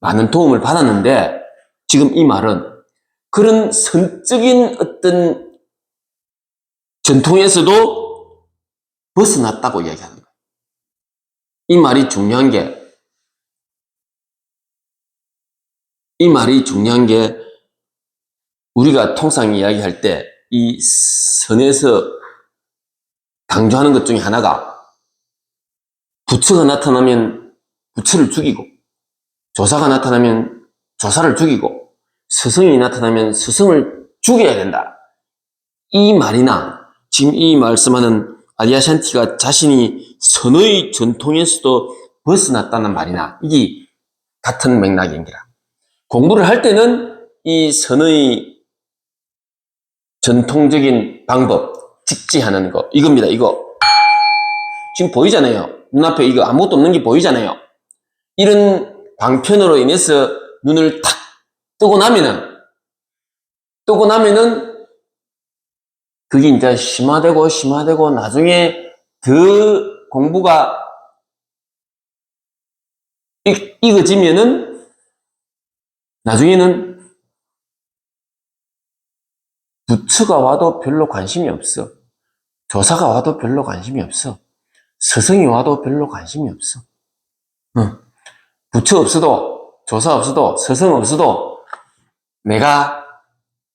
많은 도움을 받았는데, 지금 이 말은 그런 선적인 어떤 전통에서도 벗어났다고 이야기하는 거예요. 이 말이 중요한 게 우리가 통상 이야기할 때 이 선에서 강조하는 것 중에 하나가, 부처가 나타나면 부처를 죽이고, 조사가 나타나면 조사를 죽이고, 스승이 나타나면 스승을 죽여야 된다. 이 말이나 지금 이 말씀하는 아디아샨티가 자신이 선의 전통에서도 벗어났다는 말이나 이게 같은 맥락입니다. 공부를 할 때는 이 선의 전통적인 방법, 직지하는 거, 이겁니다. 이거 지금 보이잖아요. 눈앞에 이거 아무것도 없는 게 보이잖아요. 이런 방편으로 인해서 눈을 탁 뜨고 나면은 그게 이제 심화되고 나중에 그 공부가 익어지면은 나중에는 부처가 와도 별로 관심이 없어. 조사가 와도 별로 관심이 없어. 스승이 와도 별로 관심이 없어. 부처 없어도, 조사 없어도, 스승 없어도 내가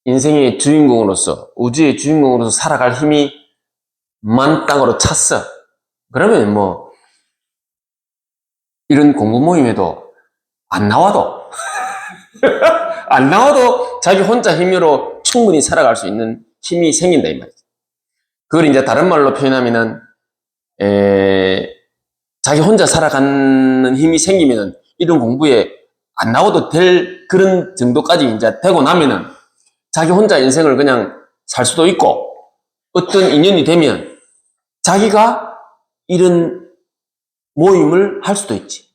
인생의 주인공으로서, 우주의 주인공으로서 살아갈 힘이 만땅으로 찼어. 그러면 뭐 이런 공부 모임에도 안 나와도 안 나와도 자기 혼자 힘으로 충분히 살아갈 수 있는 힘이 생긴다 이 말이지. 그걸 이제 다른 말로 표현하면은 자기 혼자 살아가는 힘이 생기면은 이런 공부에 안 나와도 될 그런 정도까지 이제 되고 나면은 자기 혼자 인생을 그냥 살 수도 있고 어떤 인연이 되면 자기가 이런 모임을 할 수도 있지.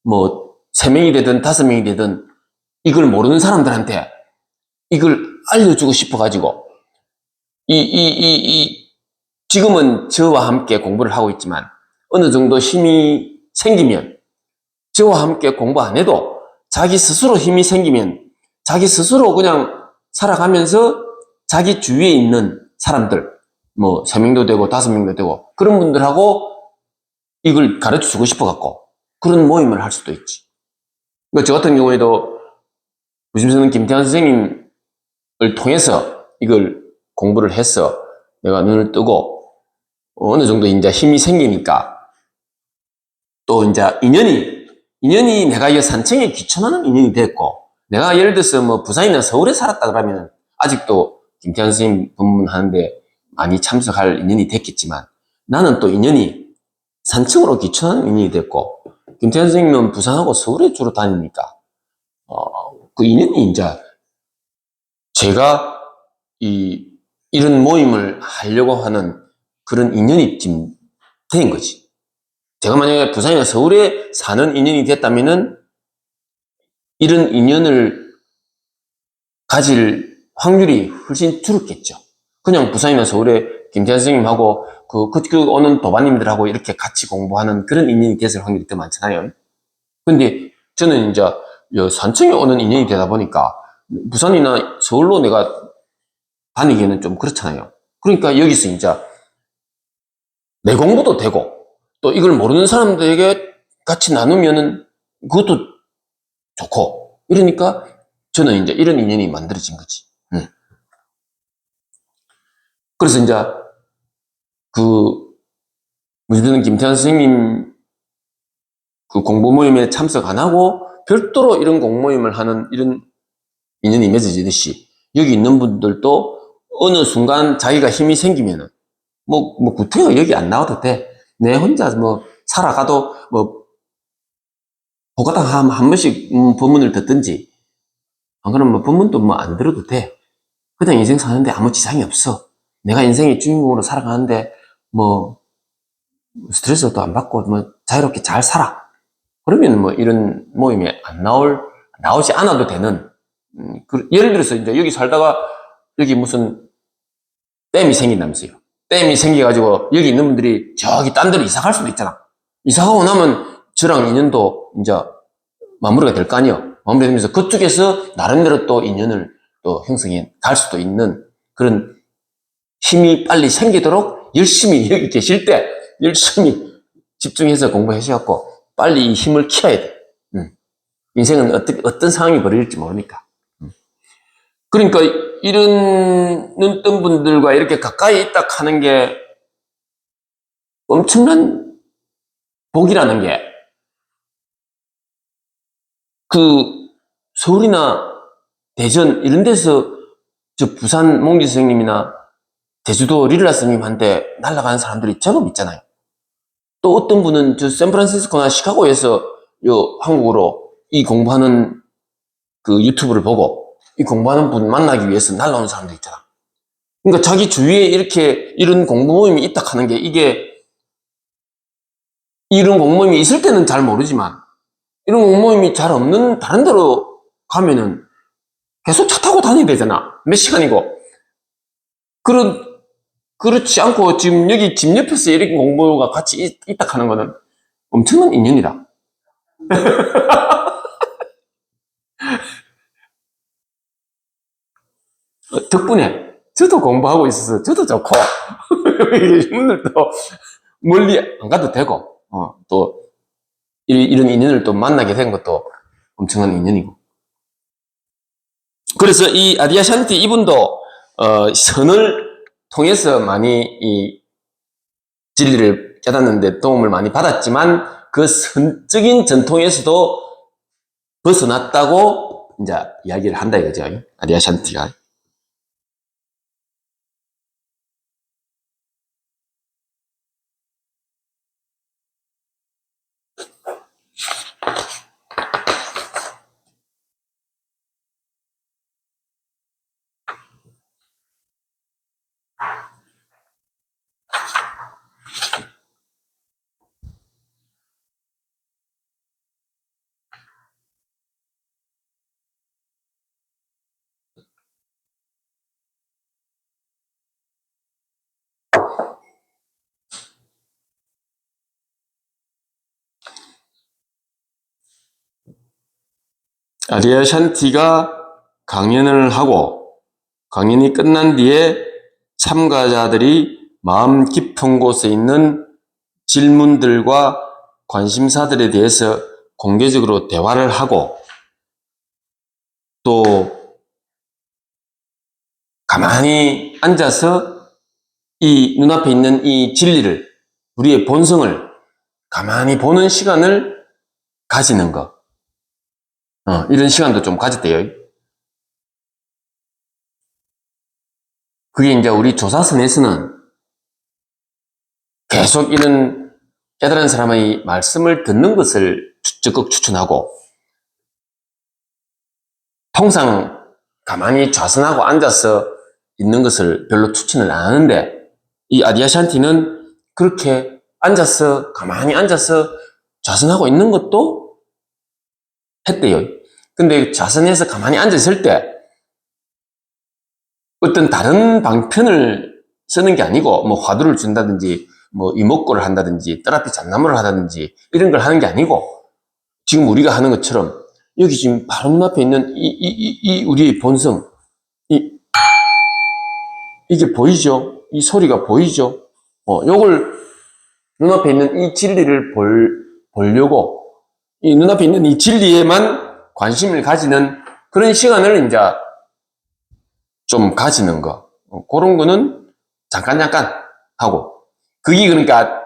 뭐 3명이 되든 5명이 되든 이걸 모르는 사람들한테 이걸 알려주고 싶어가지고 지금은 저와 함께 공부를 하고 있지만 어느 정도 힘이 생기면 저와 함께 공부 안 해도 자기 스스로 힘이 생기면 자기 스스로 그냥 살아가면서 자기 주위에 있는 사람들 뭐 3명도 되고 5명도 되고 그런 분들하고 이걸 가르쳐 주고 싶어 갖고 그런 모임을 할 수도 있지. 그러니까 저 같은 경우에도 무심스는 김태환 선생님을 통해서 이걸 공부를 해서 내가 눈을 뜨고 어느 정도 이제 힘이 생기니까 또 이제 인연이 내가 이 산청에 귀촌하는 인연이 됐고 내가 예를 들어서 뭐 부산이나 서울에 살았다 그러면 아직도 김태환 선생님 법문하는데 많이 참석할 인연이 됐겠지만 나는 또 인연이 산청으로 귀촌하는 인연이 됐고 김태환 선생님은 부산하고 서울에 주로 다니니까 그 인연이 이제 제가 이런 모임을 하려고 하는 그런 인연이 지금 된 거지. 제가 만약에 부산이나 서울에 사는 인연이 됐다면은 이런 인연을 가질 확률이 훨씬 줄었겠죠. 그냥 부산이나 서울에 김태환 선생님하고 그 오는 도반님들하고 이렇게 같이 공부하는 그런 인연이 됐을 확률이 더 많잖아요. 근데 저는 이제 산청에 오는 인연이 되다 보니까 부산이나 서울로 내가 다니기에는 좀 그렇잖아요. 그러니까 여기서 이제 내 공부도 되고 또 이걸 모르는 사람들에게 같이 나누면은 그것도 좋고 이러니까 저는 이제 이런 인연이 만들어진 거지. 그래서 이제 무슨 김태환 선생님 그 공부 모임에 참석 안 하고 별도로 이런 공모임을 하는 이런 인연이 맺어지듯이 여기 있는 분들도 어느 순간 자기가 힘이 생기면은 뭐 구태여 여기 안 나와도 돼. 내 혼자 뭐 살아가도 뭐 보가당 한 번씩 법문을 듣든지 안 그러면 뭐 법문도 뭐 안 들어도 돼. 그냥 인생 사는데 아무 지장이 없어. 내가 인생의 주인공으로 살아가는데 뭐 스트레스도 안 받고 뭐 자유롭게 잘 살아. 그러면 뭐 이런 모임에 나오지 않아도 되는 예를 들어서 이제 여기 살다가 여기 무슨 댐이 생긴다면서요. 댐이 생겨가지고 여기 있는 분들이 저기 딴 데로 이사 갈 수도 있잖아. 이사 가고 나면 저랑 인연도 이제 마무리가 될 거 아니에요. 마무리되면서 그쪽에서 나름대로 또 인연을 또 형성해 갈 수도 있는 그런 힘이 빨리 생기도록 열심히 여기 계실 때 열심히 집중해서 공부하셔갖고 빨리 이 힘을 키워야 돼. 인생은 어떤 상황이 벌어질지 모르니까. 그러니까 이런 눈뜬 분들과 이렇게 가까이 있다 하는 게 엄청난 복이라는 게 서울이나 대전 이런 데서 저 부산 몽지 선생님이나 제주도 리라 선생님한테 날아가는 사람들이 제법 있잖아요. 또 어떤 분은 저 샌프란시스코나 시카고에서 한국으로 이 공부하는 그 유튜브를 보고 이 공부하는 분 만나기 위해서 날아오는 사람도 있잖아. 그러니까 자기 주위에 이렇게 이런 공부 모임이 있다 하는 게 이게 이런 공부 모임이 있을 때는 잘 모르지만 이런 공부 모임이 잘 없는 다른 데로 가면은 계속 차 타고 다녀야 되잖아. 몇 시간이고. 그렇지 않고 지금 여기 집 옆에서 이렇게 공부가 같이 있다 하는 거는 엄청난 인연이다. 덕분에 저도 공부하고 있어서 저도 좋고 계신 분들도 멀리 안 가도 되고, 또, 이런 인연을 또 만나게 된 것도 엄청난 인연이고. 그래서 이 아디아샨티 이분도, 선을 통해서 많이 이 진리를 깨닫는데 도움을 많이 받았지만, 그 선적인 전통에서도 벗어났다고 이제 이야기를 한다 이거죠. 아디아샨티가. 아디아샨티가 강연을 하고 강연이 끝난 뒤에 참가자들이 마음 깊은 곳에 있는 질문들과 관심사들에 대해서 공개적으로 대화를 하고 또 가만히 앉아서 이 눈앞에 있는 이 진리를, 우리의 본성을 가만히 보는 시간을 가지는 것. 이런 시간도 좀 가졌대요. 그게 이제 우리 조사선에서는 계속 이런 깨달은 사람의 말씀을 듣는 것을 적극 추천하고, 통상 가만히 좌선하고 앉아서 있는 것을 별로 추천을 안 하는데, 이 아디아샨티는 그렇게 앉아서, 가만히 앉아서 좌선하고 있는 것도 했대요. 근데 좌선해서 가만히 앉아있을 때 어떤 다른 방편을 쓰는 게 아니고, 뭐 화두를 준다든지, 뭐 이목구를 한다든지, 떠라피 잡나무를 하다든지, 이런 걸 하는 게 아니고, 지금 우리가 하는 것처럼, 여기 지금 바로 눈앞에 있는 이 우리의 본성, 이게 보이죠? 이 소리가 보이죠? 요걸 눈앞에 있는 이 진리를 보려고, 이 눈앞에 있는 이 진리에만 관심을 가지는 그런 시간을 이제 좀 가지는 거. 그런 거는 잠깐 하고. 그게 그러니까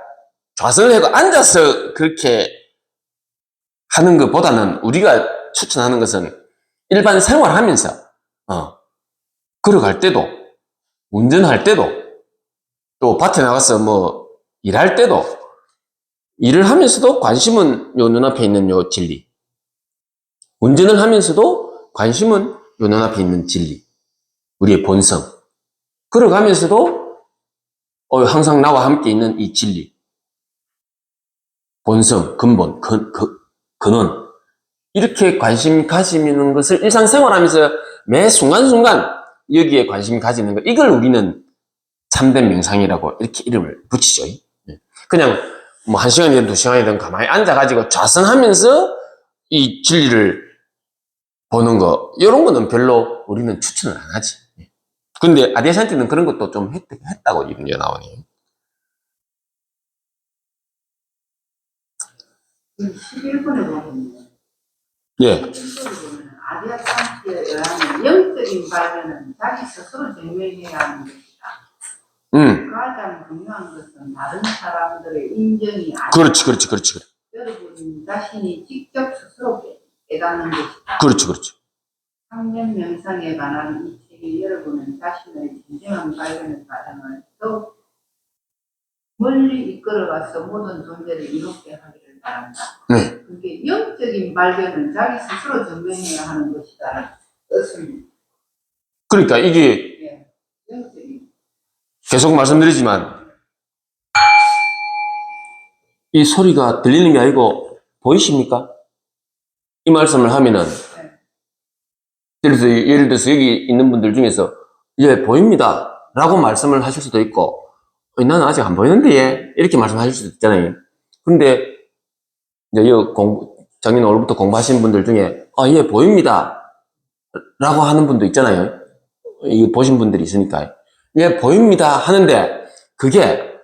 좌선을 하고 앉아서 그렇게 하는 것보다는 우리가 추천하는 것은 일반 생활하면서, 걸어갈 때도, 운전할 때도, 또 밭에 나가서 뭐 일할 때도, 일을 하면서도 관심은 요 눈앞에 있는 요 진리. 운전을 하면서도 관심은 요 눈앞에 있는 진리. 우리의 본성. 걸어가면서도 항상 나와 함께 있는 이 진리. 본성, 근본, 근원. 이렇게 관심 가지는 것을 일상생활하면서 매 순간순간 여기에 관심 가지는 것. 이걸 우리는 참된 명상이라고 이렇게 이름을 붙이죠. 그냥 뭐 1시간이든 2시간이든 가만히 앉아가지고 좌선하면서 이 진리를 보는 거. 이런 거는 별로 우리는 추천을 안 하지. 근데 아디아샨티는 그런 것도 좀 했다고 이런 게 나오네요. 11분에 보면 예. 아디아šan티에 의하면 영적인 발견은 자기 스스로 증명해야 하는 것이다. 가장 중요한 것은 다른 사람들의 인정이 아니라 그렇지. 여러분 자신이 직접 스스로 깨닫는 것이다. 그렇지. 상념 명상에 관한 이 책이 여러분은 자신의 진정한 발견의 과정을 또 멀리 이끌어가서 모든 존재를 이롭게 하기를 바란다. 그게 영적인 발견은 자기 스스로 증명해야 하는 것이다. 뜻은 그러니까 이게 영적인. 계속 말씀드리지만 이 소리가 들리는 게 아니고 보이십니까? 이 말씀을 하면은 예를 들어서 여기 있는 분들 중에서 예 보입니다 라고 말씀을 하실 수도 있고 나는 아직 안 보이는데 예 이렇게 말씀하실 수도 있잖아요. 근데 이제 작년 5월부터 공부하신 분들 중에 예 보입니다 라고 하는 분도 있잖아요. 이거 보신 분들이 있으니까 예 보입니다 하는데 그게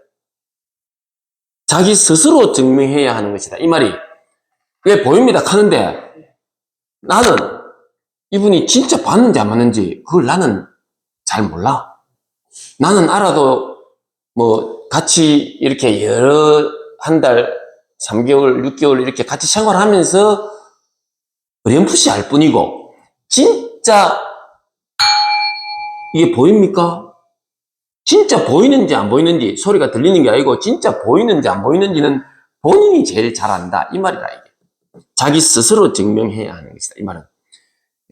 자기 스스로 증명해야 하는 것이다. 이 말이 왜 보입니다 하는데 나는 이분이 진짜 봤는지 안 봤는지 그걸 나는 잘 몰라. 나는 알아도 뭐 같이 이렇게 여러 한 달, 3개월, 6개월 이렇게 같이 생활하면서 어렴풋이 알 뿐이고 진짜 이게 보입니까? 진짜 보이는지 안 보이는지 소리가 들리는 게 아니고 진짜 보이는지 안 보이는지는 본인이 제일 잘 안다. 이 말이다 이게. 자기 스스로 증명해야 하는 것이다. 이 말은.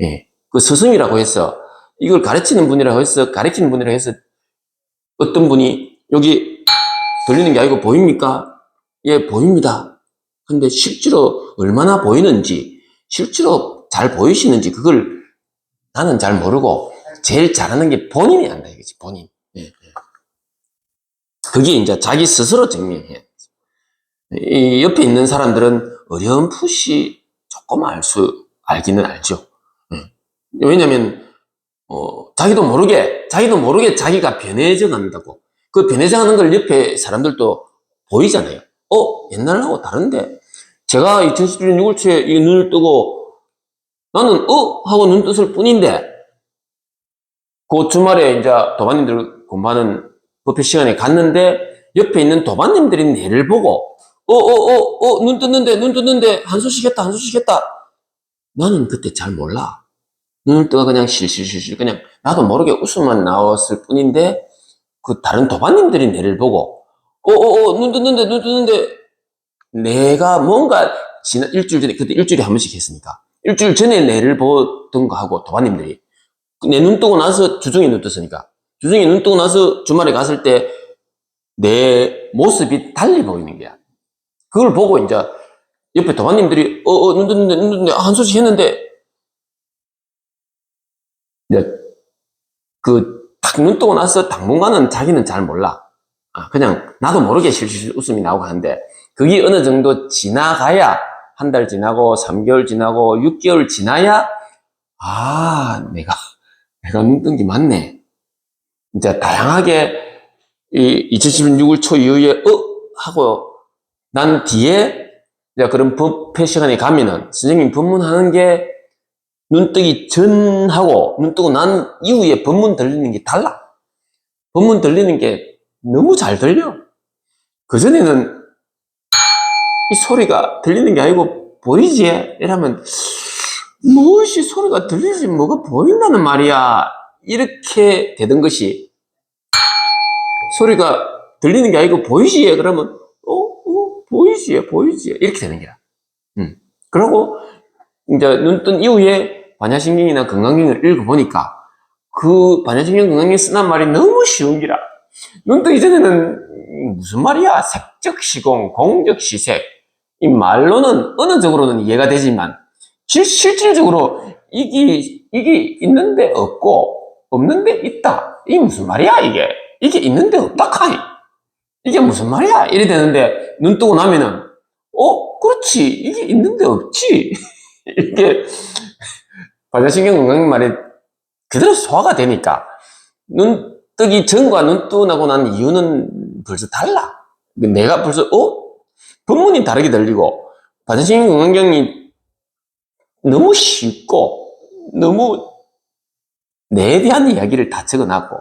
예. 그 스승이라고 해서 이걸 가르치는 분이라고 해서 가르치는 분이라고 해서 어떤 분이 여기 들리는 게 아니고 보입니까? 예, 보입니다. 근데 실제로 얼마나 보이는지 실제로 잘 보이시는지 그걸 나는 잘 모르고 제일 잘하는 게 본인이 안다 이거지. 본인. 예. 그게 이제 자기 스스로 증명해. 이 옆에 있는 사람들은 어렴풋이 조금 알기는 알죠. 왜냐면, 자기도 모르게 자기가 변해져 간다고. 그 변해져 가는 걸 옆에 사람들도 보이잖아요. 옛날하고 다른데. 제가 2017년 6월 초에 이 눈을 뜨고 나는, 하고 눈 떴을 뿐인데, 그 주말에 이제 도반님들 공부하는 법회 시간에 갔는데, 옆에 있는 도반님들이 내를 보고, 눈 떴는데, 한수씩 했다. 나는 그때 잘 몰라. 눈을 뜨고 그냥 실실실실 그냥 나도 모르게 웃음만 나왔을 뿐인데 그 다른 도반님들이 내를 보고 눈 떴는데 내가 뭔가 지난 일주일 전에 그때 일주일에 한 번씩 했으니까 일주일 전에 내를 보던 거 하고 도반님들이 내 눈 뜨고 나서 주중에 눈 떴으니까 주중에 눈 뜨고 나서 주말에 갔을 때 내 모습이 달리 보이는 거야. 그걸 보고 이제 옆에 도반님들이 눈 떴는데 한소식 했는데 딱 눈 뜨고 나서 당분간은 자기는 잘 몰라. 그냥 나도 모르게 실실 웃음이 나오고 하는데, 그게 어느 정도 지나가야, 한 달 지나고, 3개월 지나고, 6개월 지나야, 내가 눈 뜬 게 맞네. 이제 다양하게, 2016년 초 이후에, 하고, 난 뒤에, 이제 그런 법회 시간에 가면은, 선생님 법문하는 게, 눈 뜨기 전하고 눈 뜨고 난 이후에 법문 들리는 게 달라. 법문 들리는 게 너무 잘 들려. 그전에는 이 소리가 들리는 게 아니고 보이지? 이러면 무엇이 소리가 들리지 뭐가 보인다는 말이야. 이렇게 되던 것이 소리가 들리는 게 아니고 보이지? 그러면 보이지? 이렇게 되는 거야. 그러고 이제 눈 뜬 이후에 반야신경이나 건강경을 읽어보니까 그 반야신경 건강경 쓰는 말이 너무 쉬운 기라. 눈 뜨기 전에는 무슨 말이야? 색적시공, 공적시색. 이 말로는 언어적으로는 이해가 되지만 실질적으로 이게 있는데 없고 없는데 있다. 이게 무슨 말이야 이게? 이게 있는데 없다 카니? 이게 무슨 말이야? 이래 되는데 눈 뜨고 나면은 그렇지 이게 있는데 없지. 이게 반야신경 건강경 말이 그대로 소화가 되니까 눈 뜨기 전과 눈 뜨고 나고 난 이유는 벌써 달라. 내가 벌써 법문이 다르게 들리고 반야신경 건강경이 너무 쉽고 너무 내에 대한 이야기를 다 적어놨고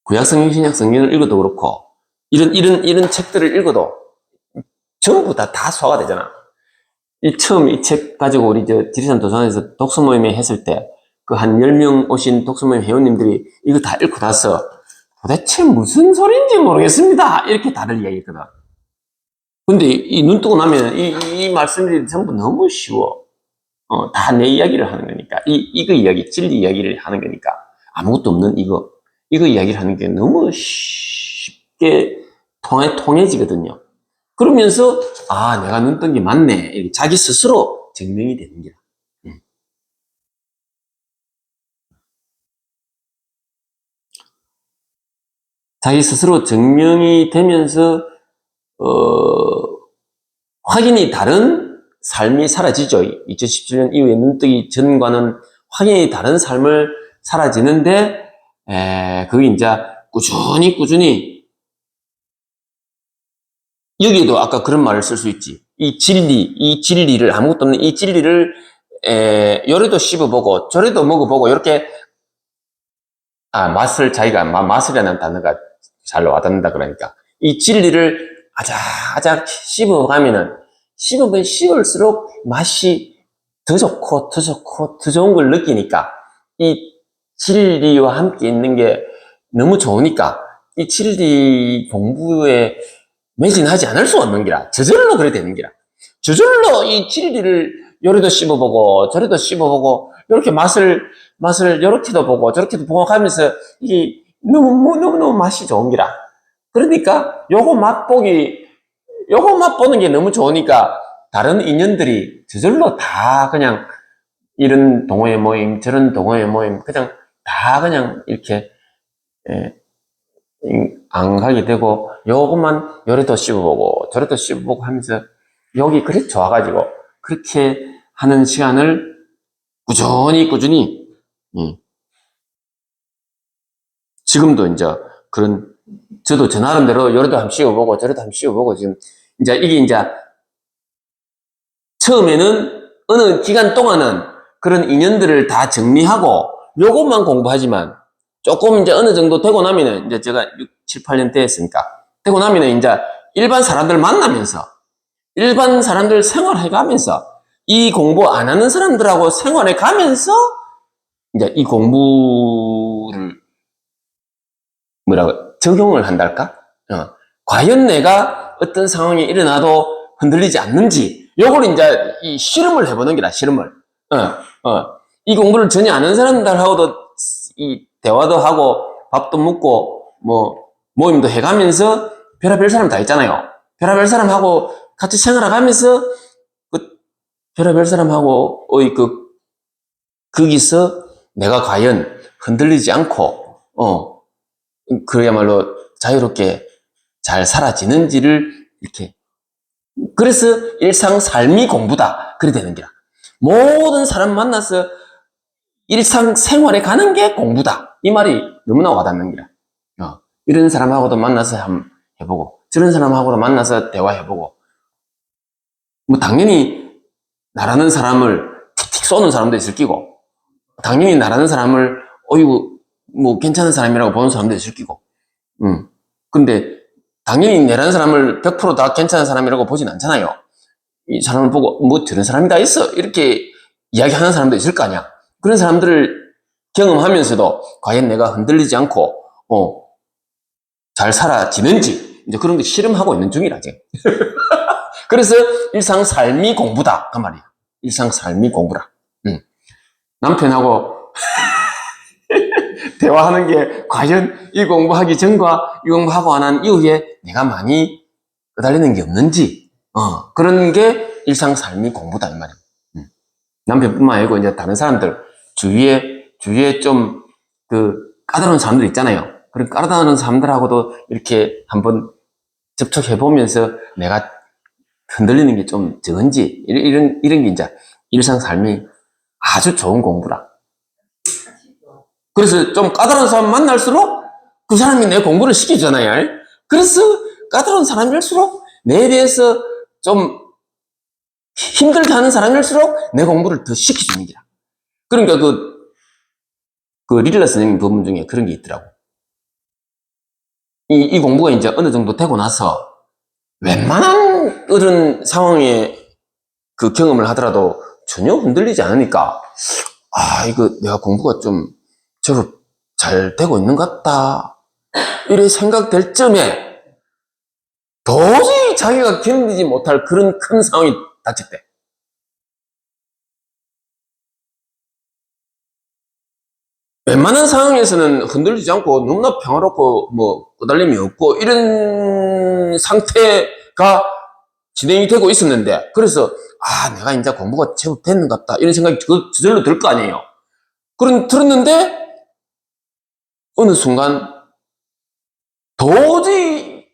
구약성경 신약성경을 읽어도 그렇고 이런 책들을 읽어도 전부 다 소화가 되잖아. 처음 이 책 가지고 우리 지리산 도서관에서 독서 모임에 했을 때 그 한 10명 오신 독서 모임 회원님들이 이거 다 읽고 나서 도대체 무슨 소리인지 모르겠습니다. 이렇게 다들 이야기했거든. 근데 이 눈 뜨고 나면 이 말씀들이 전부 너무 쉬워. 다 내 이야기를 하는 거니까. 이거 이야기, 진리 이야기를 하는 거니까. 아무것도 없는 이거 이야기를 하는 게 너무 쉽게 통해지거든요. 그러면서 내가 눈 뜬 게 맞네. 자기 스스로 증명이 되는 거야. 자기 스스로 증명이 되면서 확연히 다른 삶이 사라지죠. 2017년 이후에 눈 뜨기 전과는 확연히 다른 삶을 사라지는데 그게 이제 꾸준히 여기에도 아까 그런 말을 쓸 수 있지. 이 진리를 아무것도 없는 이 진리를 요래도 씹어보고 저래도 먹어보고 이렇게 맛을 자기가 맛이라는 단어가 잘 와닿는다 그러니까 이 진리를 아작아작 씹으면 씹을수록 맛이 더 좋고 더 좋은 걸 느끼니까 이 진리와 함께 있는 게 너무 좋으니까 이 진리 공부에 매진하지 않을 수 없는 기라. 저절로 그래 되는 기라. 저절로 이 진리를 요래도 씹어보고 저래도 씹어보고 이렇게 맛을 요렇게도 보고 저렇게도 보고 하면서 이게 너무 맛이 좋은 기라. 그러니까 요거 맛보는 게 너무 좋으니까 다른 인연들이 저절로 다 그냥 이런 동호회 모임 저런 동호회 모임 그냥 다 그냥 이렇게 안 가게 되고 요것만 요래도 씹어보고 저래도 씹어보고 하면서 여기 그래 좋아가지고 그렇게 하는 시간을 꾸준히 지금도 이제 그런 저도 저 나름대로 요래도 한번 씹어보고 저래도 한번 씹어보고 지금 이제 이게 처음에는 어느 기간 동안은 그런 인연들을 다 정리하고 요것만 공부하지만 조금 이제 어느 정도 되고 나면은 이제 제가 6, 7, 8년 됐으니까 되고 나면은 이제 일반 사람들 만나면서 일반 사람들 생활해가면서 이 공부 안 하는 사람들하고 생활해가면서 이제 이 공부를 적용을 한달까? 과연 내가 어떤 상황이 일어나도 흔들리지 않는지 요걸 이제 이 실험을 해보는 게다 실험을 이 공부를 전혀 안 하는 사람들하고도 이 대화도 하고 밥도 먹고 뭐 모임도 해가면서 별의별 사람 다 있잖아요. 별의별 사람하고 같이 생활해가면서 그 별의별 사람하고 거기서 내가 과연 흔들리지 않고 그야말로 자유롭게 잘 살아지는지를 이렇게 그래서 일상 삶이 공부다 그래 되는 게야. 모든 사람 만나서 일상 생활에 가는 게 공부다. 이 말이 너무나 와닿는 거야. 이런 사람하고도 만나서 한번 해보고, 저런 사람하고도 만나서 대화해보고, 뭐, 당연히, 나라는 사람을 틱틱 쏘는 사람도 있을 끼고, 당연히 나라는 사람을, 어이구, 뭐, 괜찮은 사람이라고 보는 사람도 있을 끼고, 근데, 당연히 내라는 사람을 100%다 괜찮은 사람이라고 보진 않잖아요. 이 사람을 보고, 뭐, 저런 사람이 다 있어. 이렇게 이야기하는 사람도 있을 거 아니야. 그런 사람들을 경험하면서도 과연 내가 흔들리지 않고 잘 살아지는지 이제 그런 게 실험하고 있는 중이라 지금. 그래서 일상 삶이 공부다 그 말이야. 일상 삶이 공부라. 남편하고 대화하는 게 과연 이 공부하기 전과 이 공부하고 안 한 이후에 내가 많이 끄달리는 게 없는지 그런 게 일상 삶이 공부다 이 말이야. 남편뿐만 아니고 이제 다른 사람들 주위에 좀 까다로운 사람들 있잖아요. 그런 까다로운 사람들하고도 이렇게 한번 접촉해보면서 내가 흔들리는 게 좀 적은지, 이런 게 이제 일상 삶이 아주 좋은 공부라. 그래서 좀 까다로운 사람 만날수록 그 사람이 내 공부를 시켜주잖아요. 그래서 까다로운 사람일수록 내에 대해서 좀 힘들게 하는 사람일수록 내 공부를 더 시켜주는 거야. 그러니까 그 리릴라 선생님 부분 중에 그런 게 있더라고. 이 공부가 이제 어느 정도 되고 나서 웬만한 어른 상황에 그 경험을 하더라도 전혀 흔들리지 않으니까 이거 내가 공부가 좀 제법 잘 되고 있는 것 같다 이래 생각될 점에 도저히 자기가 견디지 못할 그런 큰 상황이 닥쳤대. 웬만한 상황에서는 흔들리지 않고 너무나 평화롭고 뭐 끄달림이 없고 이런 상태가 진행이 되고 있었는데 그래서 내가 이제 공부가 제법 됐는 것 같다 이런 생각이 저절로 들 거 아니에요. 들었는데 어느 순간 도저히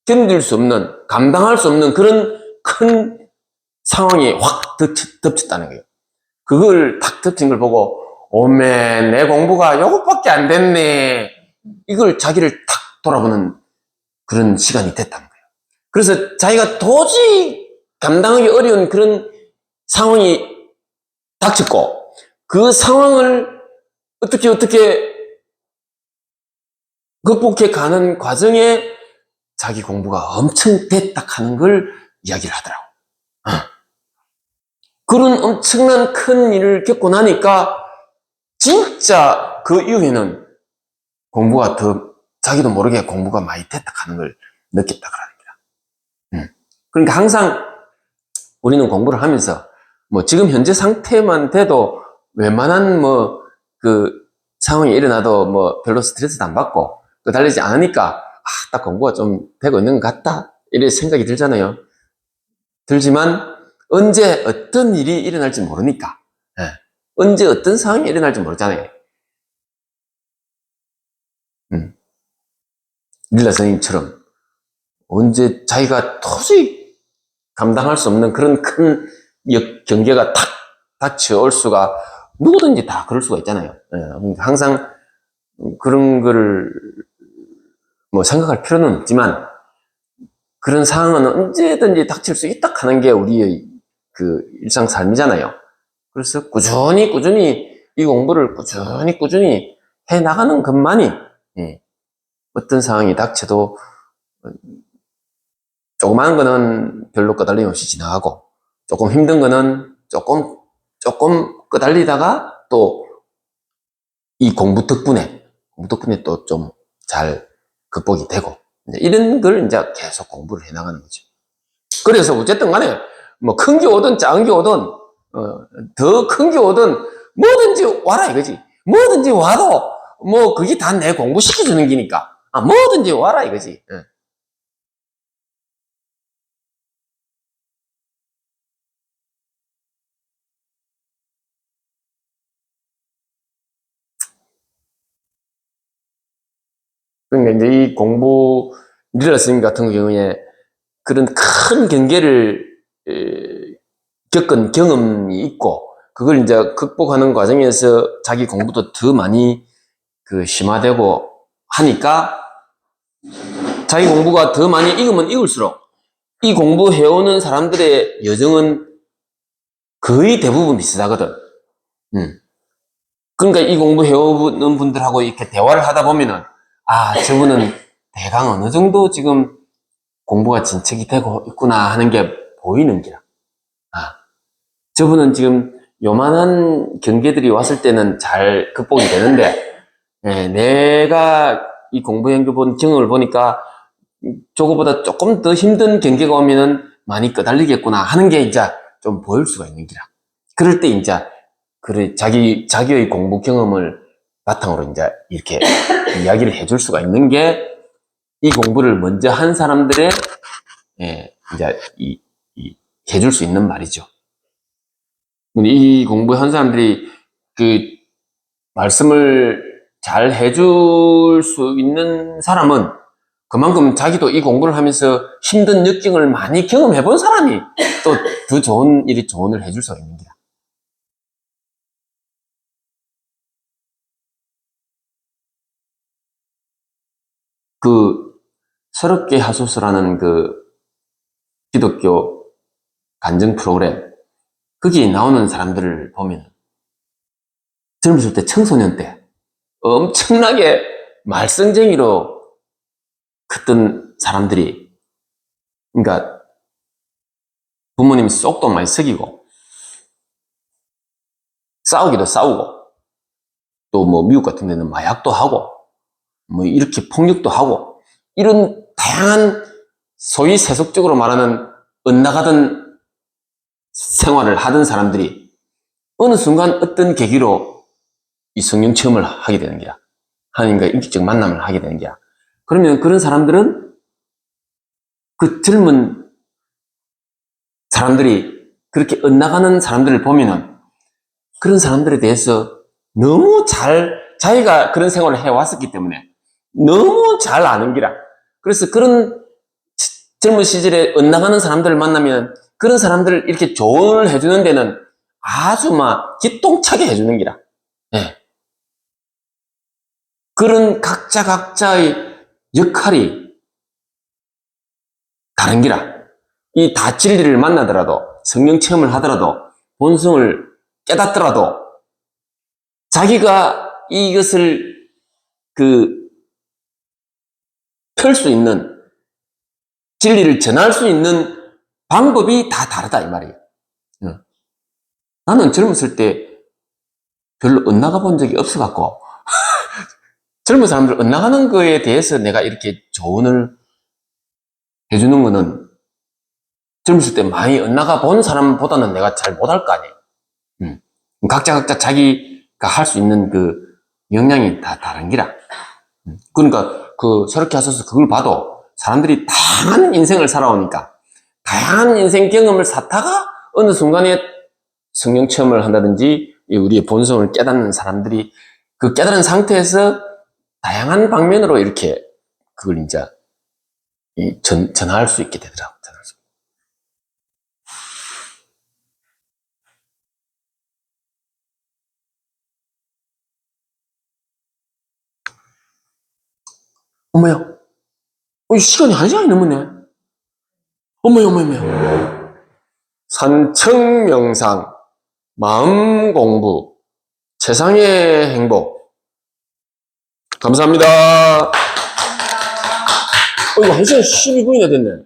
견딜 수 없는 감당할 수 없는 그런 큰 상황이 확 덮쳤다는 거예요. 그걸 탁 덮친 걸 보고 오메 내 공부가 요것밖에 안 됐네 이걸 자기를 탁 돌아보는 그런 시간이 됐다는 거예요. 그래서 자기가 도저히 감당하기 어려운 그런 상황이 닥쳤고, 그 상황을 어떻게 극복해 가는 과정에 자기 공부가 엄청 됐다 하는 걸 이야기를 하더라고. 그런 엄청난 큰 일을 겪고 나니까 진짜 그 이후에는 공부가 더, 자기도 모르게 공부가 많이 됐다 하는 걸 느꼈다 그러는 거야. 그러니까 항상 우리는 공부를 하면서 뭐 지금 현재 상태만 돼도 웬만한 뭐 그 상황이 일어나도 뭐 별로 스트레스도 안 받고 또 달리지 않으니까 딱 공부가 좀 되고 있는 것 같다 이런 생각이 들잖아요. 들지만 언제 어떤 일이 일어날지 모르니까, 언제 어떤 상황이 일어날지 모르잖아요. 릴라 선생님처럼 언제 자기가 도저히 감당할 수 없는 그런 큰 경계가 탁 닥쳐올 수가, 누구든지 다 그럴 수가 있잖아요. 항상 그런 거를 뭐 생각할 필요는 없지만 그런 상황은 언제든지 닥칠 수 있다 하는 게 우리의 그 일상 삶이잖아요. 그래서 꾸준히 이 공부를 꾸준히 해 나가는 것만이, 어떤 상황이 닥쳐도 조그마한 거는 별로 끄달림 없이 지나가고, 조금 힘든 거는 조금 끄달리다가 또 이 공부 덕분에 또 좀 잘 극복이 되고, 이런 걸 이제 계속 공부를 해 나가는 거죠. 그래서 어쨌든 간에 뭐 큰 게 오든 작은 게 오든, 더 큰 게 오든 뭐든지 와라 이거지. 뭐든지 와도 뭐 그게 다 내 공부 시켜주는 기니까, 뭐든지 와라 이거지. 그러니까 이제 이 공부, 릴라 스님 같은 경우에 그런 큰 경계를 겪은 경험이 있고, 그걸 이제 극복하는 과정에서 자기 공부도 더 많이 그 심화되고 하니까, 자기 공부가 더 많이 익으면 익을수록 이 공부해오는 사람들의 여정은 거의 대부분 비슷하거든. 그러니까 이 공부해오는 분들하고 이렇게 대화를 하다 보면은, 저분은 대강 어느 정도 지금 공부가 진척이 되고 있구나 하는 게 보이는 거야. 저분은 지금 요만한 경계들이 왔을 때는 잘 극복이 되는데, 내가 이 공부 연구 본 경험을 보니까 저거보다 조금 더 힘든 경계가 오면은 많이 끄달리겠구나 하는 게 이제 좀 보일 수가 있는 기라. 그럴 때 이제 그래 자기의 공부 경험을 바탕으로 이제 이렇게 이야기를 해줄 수가 있는 게, 이 공부를 먼저 한 사람들의 이제 해줄 수 있는 말이죠. 이 공부한 사람들이 그 말씀을 잘 해줄 수 있는 사람은 그만큼 자기도 이 공부를 하면서 힘든 역경을 많이 경험해 본 사람이 또 더 좋은 조언을 해줄 수가 있는 거야. 그 새롭게 하소서라는 그 기독교 간증 프로그램, 거기에 나오는 사람들을 보면 젊었을 때, 청소년 때 엄청나게 말썽쟁이로 컸던 사람들이, 그러니까 부모님이 쏙도 많이 썩이고 싸우기도 싸우고, 또 뭐 미국 같은 데는 마약도 하고 뭐 이렇게 폭력도 하고, 이런 다양한 소위 세속적으로 말하는 엇나가던 생활을 하던 사람들이 어느 순간 어떤 계기로 이 성령 체험을 하게 되는 거야. 하나님과 인격적 만남을 하게 되는 거야. 그러면 그런 사람들은 그 젊은 사람들이 그렇게 엇나가는 사람들을 보면은 그런 사람들에 대해서 너무 자기가 그런 생활을 해왔었기 때문에 너무 잘 아는 기라. 그래서 그런 젊은 시절에 엇나가는 사람들을 만나면 그런 사람들을 이렇게 조언을 해주는 데는 아주 막 기똥차게 해주는 기라. 예. 그런 각자의 역할이 다른 기라. 이 다 진리를 만나더라도, 성령 체험을 하더라도, 본성을 깨닫더라도, 자기가 이것을 펼 수 있는, 진리를 전할 수 있는 방법이 다 다르다, 이 말이에요. 나는 젊었을 때 별로 엇나가 본 적이 없어갖고, 젊은 사람들 엇나가는 거에 대해서 내가 이렇게 조언을 해주는 거는 젊었을 때 많이 엇나가 본 사람보다는 내가 잘 못할 거 아니에요. 각자 자기가 할 수 있는 그 역량이 다 다른 기라. 그러니까 새롭게 하셔서 그걸 봐도 사람들이 다양한 인생을 살아오니까 다양한 인생 경험을 쌓다가 어느 순간에 성령 체험을 한다든지 우리의 본성을 깨닫는 사람들이 그 깨달은 상태에서 다양한 방면으로 이렇게 그걸 이제 전할 수 있게 되더라고요. 어머야, 시간이 1시간이 넘었네. 어머야. 산청명상, 마음 공부, 세상의 행복. 감사합니다. 이거 1시간 12분이나 됐네.